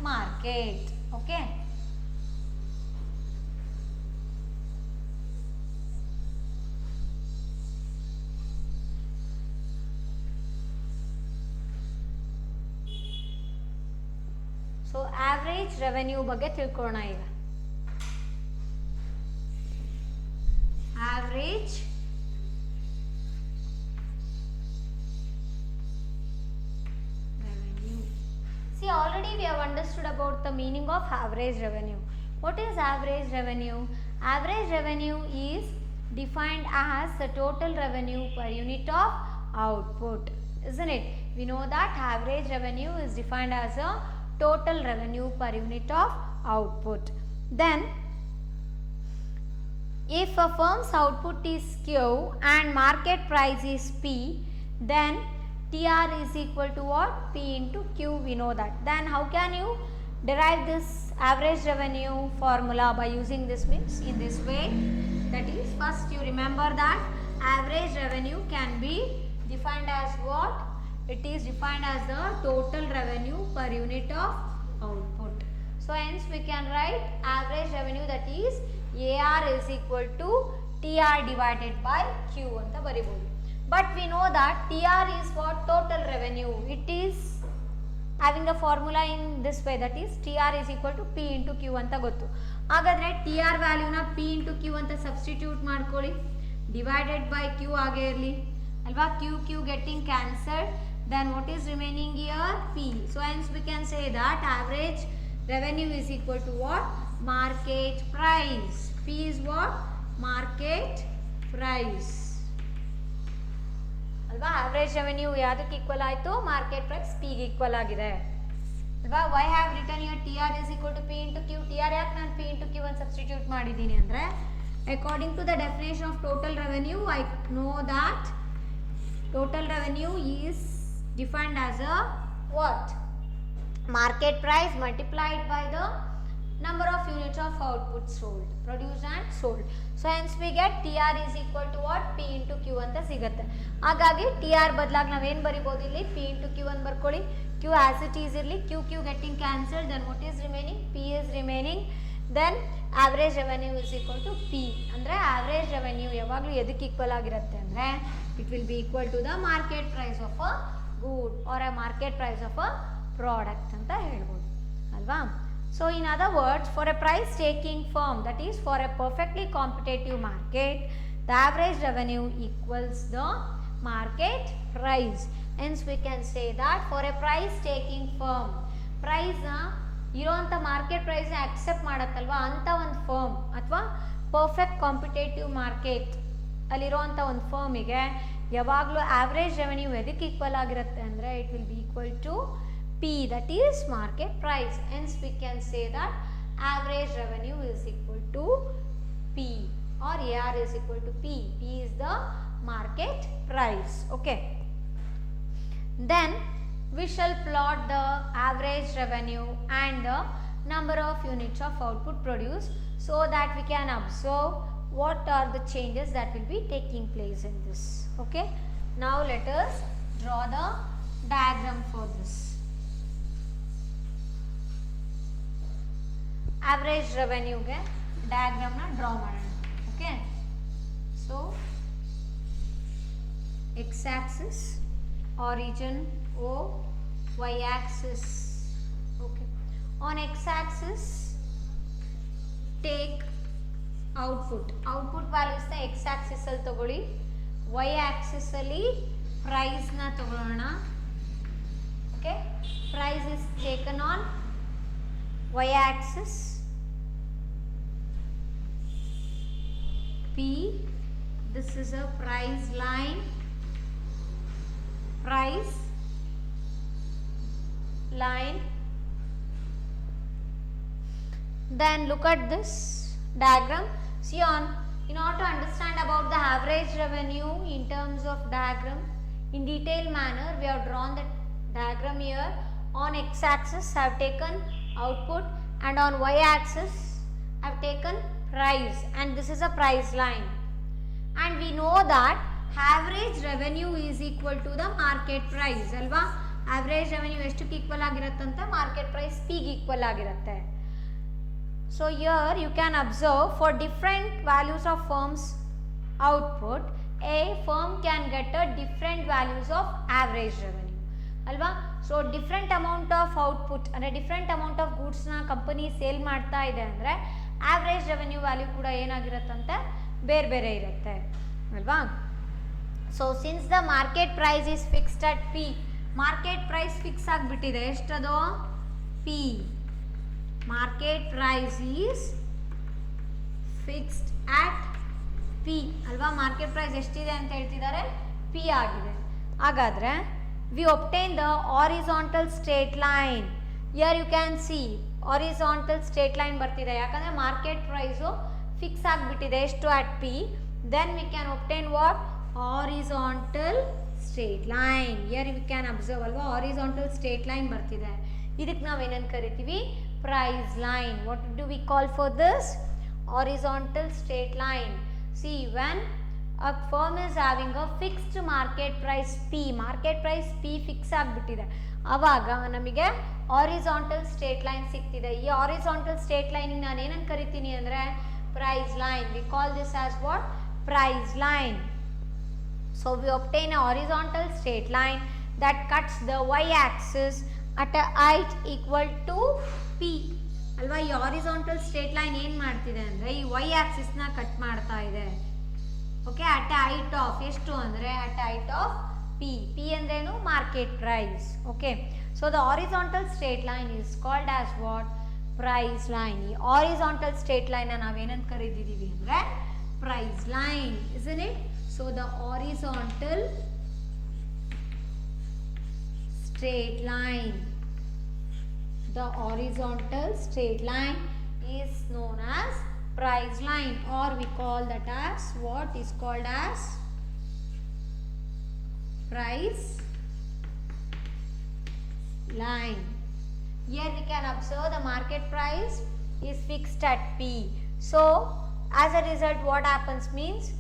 market. Okay, so average revenue ಬಗ್ಗೆ ತಿಳ್ಕೊಳ್ಳೋಣ ಈಗ. Average revenue. See, already we have understood about the meaning of average revenue. What is average revenue? Average revenue is defined as the total revenue per unit of output, isn't it? We know that average revenue is defined as a total revenue per unit of output. Then if a firm's output is Q and market price is P, then TR is equal to what? P into Q, we know that. Then how can you derive this average revenue formula? By using this means in this way, that is first you remember that average revenue can be defined as what? It is defined as the total revenue per unit of output. So hence we can write average revenue, that is AR is equal to TR divided by Q anta baribodu. But we know that TR is what? Total revenue. It is having the formula in this way, that is TR is equal to P into Q anta gottu. ಹಾಗಾದರೆ TR ವ್ಯಾಲ್ಯೂನ P into Q ಅಂತ substitute ಮಾಡ್ಕೊಳ್ಳಿ, divided by Q ಆಗೇ ಇರಲಿ ಅಲ್ವಾ? Q getting cancelled, then what is remaining here? P. So hence we can say that average revenue is equal to what? Market price. P is what? Market price ಅಲ್ವಾ? average revenue ಯಾವುದಕ್ಕೆ equal ಆಯಿತು? Market price P ಗೆ equal ಆಗಿದೆ ಅಲ್ವಾ? why have written here TR is equal to P into Q? TR ಯಾಕೆ ನಾನು P into Q ಅಂತ substitute ಮಾಡಿದ್ದೀನಿ ಅಂದರೆ according to the definition of total revenue, I know that total revenue is defined as a what? Market price multiplied by the number of units of output sold, produced and sold. So hence we get TR is equal to what? P into Q ಅಂತ ಸಿಗುತ್ತೆ. ಹಾಗಾಗಿ TR ಬದಲಾಗಿ ನಾವೇನು ಬರಿಬೋದು ಇಲ್ಲಿ? P into Q ಅಂತ ಬರ್ಕೊಳ್ಳಿ. Q as it is ಇರಲಿ. Q getting cancelled, then what is remaining? P is remaining. Then average revenue is equal to P. ಅಂದರೆ average revenue ಯಾವಾಗಲೂ ಎದಕ್ಕೆ ಈಕ್ವಲ್ ಆಗಿರುತ್ತೆ ಅಂದರೆ it will be equal to the market price of a good or a market price of a product ಅಂತ ಹೇಳ್ಬೋದು ಅಲ್ವಾ. So in other words, for a price taking firm, that is for a perfectly competitive market, the average revenue equals the market price. Hence we can say that for a price taking firm, price ಇರೋಂಥ market price accept ಮಾಡತ್ತಲ್ವಾ ಅಂಥ ಒಂದು firm ಅಥವಾ perfect competitive market ಅಲ್ಲಿರೋಂಥ ಒಂದು ಫರ್ಮಿಗೆ ಯಾವಾಗಲೂ average revenue ಎದಕ್ಕೆ equal ಆಗಿರುತ್ತೆ ಅಂದರೆ it will be equal to P, that is market price. Hence we can say that average revenue is equal to P or AR is equal to P. P is the market price. Okay. Then we shall plot the average revenue and the number of units of output produced so that we can observe what are the changes that will be taking place in this. Okay. Now let us draw the diagram for this. Average revenue ಗೆ diagram ನ draw ಮಾಡೋಣ. Okay. So x axis origin O, y axis. Okay. On x axis take output values ನ x axis ಅಲ್ಲಿ ತಗೊಳ್ಳಿ, y axis ಅಲ್ಲಿ price ನ ತಗೊಳ್ಳೋಣ. Okay. Price is taken on y axis. P, this is a price line, price line. Then look at this diagram. See on, in order to understand about the average revenue in terms of diagram in detailed manner, we have drawn the diagram here. On x axis I have taken output and on y axis I have taken price, and this is a price line, and we know that average revenue is equal to the market price alva. Average revenue ಎಷ್ಟಕ್ಕೆ equal ಆಗಿರುತ್ತಂತೆ? Market price P ಗೆ equal ಆಗಿರುತ್ತೆ. So here you can observe for different values of firms output, a firm can get a different values of average revenue alva. So different amount of output ಅಂದರೆ different amount of goods ನ company sale ಮಾಡ್ತಾ ಇದೆ ಅಂದರೆ average revenue value ಕೂಡ ಏನಾಗಿರುತ್ತಂತೆ? ಬೇರೆ ಬೇರೆ ಇರುತ್ತೆ ಅಲ್ವಾ. So since the market price is fixed at P, market price fix ಆಗಿಬಿಟ್ಟಿದೆ. ಎಷ್ಟದು? P. Market price is fixed at P ಅಲ್ವಾ. ಮಾರ್ಕೆಟ್ ಪ್ರೈಸ್ ಎಷ್ಟಿದೆ ಅಂತ ಹೇಳ್ತಿದ್ದಾರೆ? P ಆಗಿದೆ. ಹಾಗಾದರೆ we obtain the horizontal straight line. Here you can see horizontal straight line ಬರ್ತಿದೆ, ಯಾಕಂದರೆ ಮಾರ್ಕೆಟ್ ಪ್ರೈಸು ಫಿಕ್ಸ್ ಆಗಿಬಿಟ್ಟಿದೆ ಎಷ್ಟು? At P. Then we can obtain what? Horizontal straight line. Here we can observe ಅಲ್ವಾ, horizontal straight line ಬರ್ತಿದೆ. ಇದಕ್ಕೆ ನಾವೇನಂತ ಕರಿತೀವಿ? Price line. What do we call for this? Horizontal straight line. See, when a firm is having a fixed market price P, market price P fix ಆಗಿಬಿಟ್ಟಿದೆ, ಆವಾಗ ನಮಗೆ horizontal straight line ಸಿಗ್ತಿದೆ. ಈ horizontal straight ಲೈನಿಗೆ ನಾನು ಏನಂತ ಕರಿತೀನಿ ಅಂದರೆ price line. We call this as what? Price line. So we obtain a horizontal straight line that cuts the y axis at a height equal to P ಅಲ್ವಾ. ಈ horizontal straight line ಏನು ಮಾಡ್ತಿದೆ ಅಂದರೆ ಈ y axis ನ cut ಮಾಡ್ತಾ ಇದೆ. Okay, at a height of ಎಷ್ಟು ಅಂದರೆ at height of P. P ಅಂದ್ರೇನು? Market price. Okay, so the horizontal straight line is called as what? Price line. ಈ ಹಾರಿಜಾಂಟಲ್ ಸ್ಟ್ರೇಟ್ ಲೈನ್ ನಾವೇನಂತ ಕರೀತಿದ್ದೀವಿ ಅಂದರೆ price line, isn't it? So the horizontal straight line, the horizontal straight line is known as price line, or we call that as what is called as price line. Here we can observe the market price is fixed at P. So as a result what happens means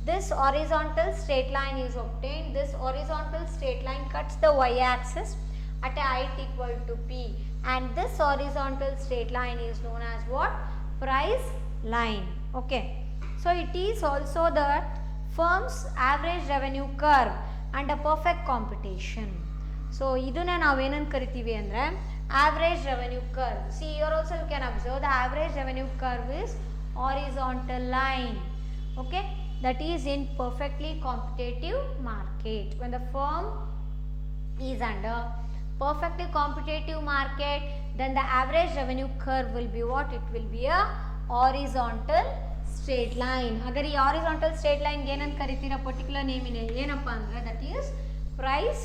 this horizontal straight line is obtained. This horizontal straight line cuts the y-axis at a height equal to P, and this horizontal straight line is known as what? Price line. Okay. So it is also the firm's average revenue curve under perfect competition. So ಇದನ್ನ ನಾವೇನಂತ ಕರಿತೀವಿ ಅಂದರೆ average revenue curve. See here also you can observe the average revenue curve is horizontal line. Okay, that is in perfectly competitive market. When the firm is under perfectly competitive market, then the average revenue curve will be what? It will be a horizontal straight line. Agar ee horizontal straight line ge ಏನಂತ ಕರಿತೀರಾ particular name ಇದೆ ಏನಪ್ಪ ಅಂದ್ರೆ that is price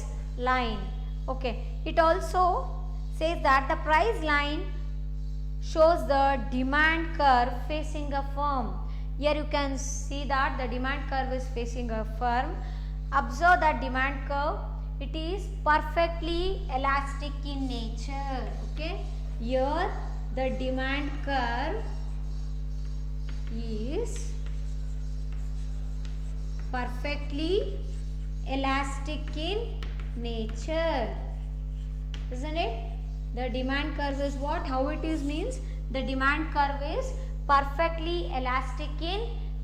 line. Okay, it also says that the price line shows the demand curve facing a firm. Here you can see that the demand curve is facing a firm. Observe that demand curve, it is perfectly elastic in nature. Okay, here the demand curve is perfectly elastic in nature, isn't it? The demand curve is what? How it is means the demand curve is perfectly elastic in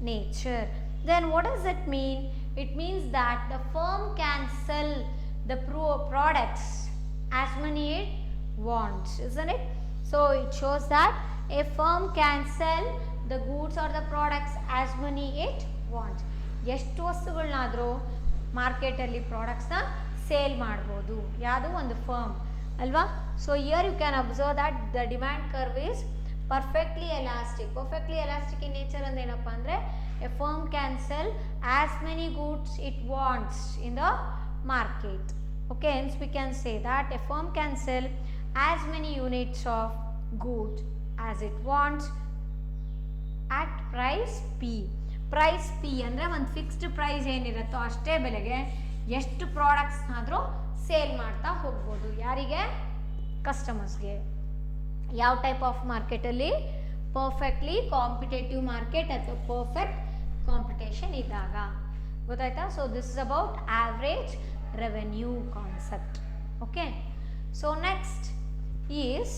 nature. Then what does it mean? It means that the firm can sell the products as many it wants, isn't it? So it shows that a firm can sell the goods or the products as many it wants. ಎಷ್ಟು ವಸ್ತುಗಳನ್ನಾದರೂ ಮಾರ್ಕೆಟಲ್ಲಿ ಪ್ರಾಡಕ್ಟ್ಸ್ನ sale ಮಾಡ್ಬೋದು ಯಾವುದೋ ಒಂದು firm ಅಲ್ವಾ. So here you can observe that the demand curve is perfectly elastic. Perfectly elastic in nature ಅಂದ್ರೆ ಏನಪ್ಪ ಅಂದರೆ a firm can sell as many goods it wants in the market. Okay, hence we can say that a firm can sell as many units of good as it wants at price P. Price P ಅಂದರೆ ಒಂದು fixed price ಏನಿರುತ್ತೋ ಅಷ್ಟೇ ಬೆಲೆಗೆ ಎಷ್ಟು ಪ್ರಾಡಕ್ಟ್ಸ್ನಾದರೂ sale ಮಾಡ್ತಾ ಹೋಗ್ಬೋದು. ಯಾರಿಗೆ? ಕಸ್ಟಮರ್ಸ್ಗೆ. ಯಾವ type of ಮಾರ್ಕೆಟಲ್ಲಿ? ಪರ್ಫೆಕ್ಟ್ಲಿ ಕಾಂಪಿಟೇಟಿವ್ ಮಾರ್ಕೆಟ್ ಅಥವಾ ಪರ್ಫೆಕ್ಟ್ ಕಾಂಪಿಟೇಷನ್ ಇದ್ದಾಗ. ಗೊತ್ತಾಯ್ತಾ? So this is about average revenue concept. Okay, so next is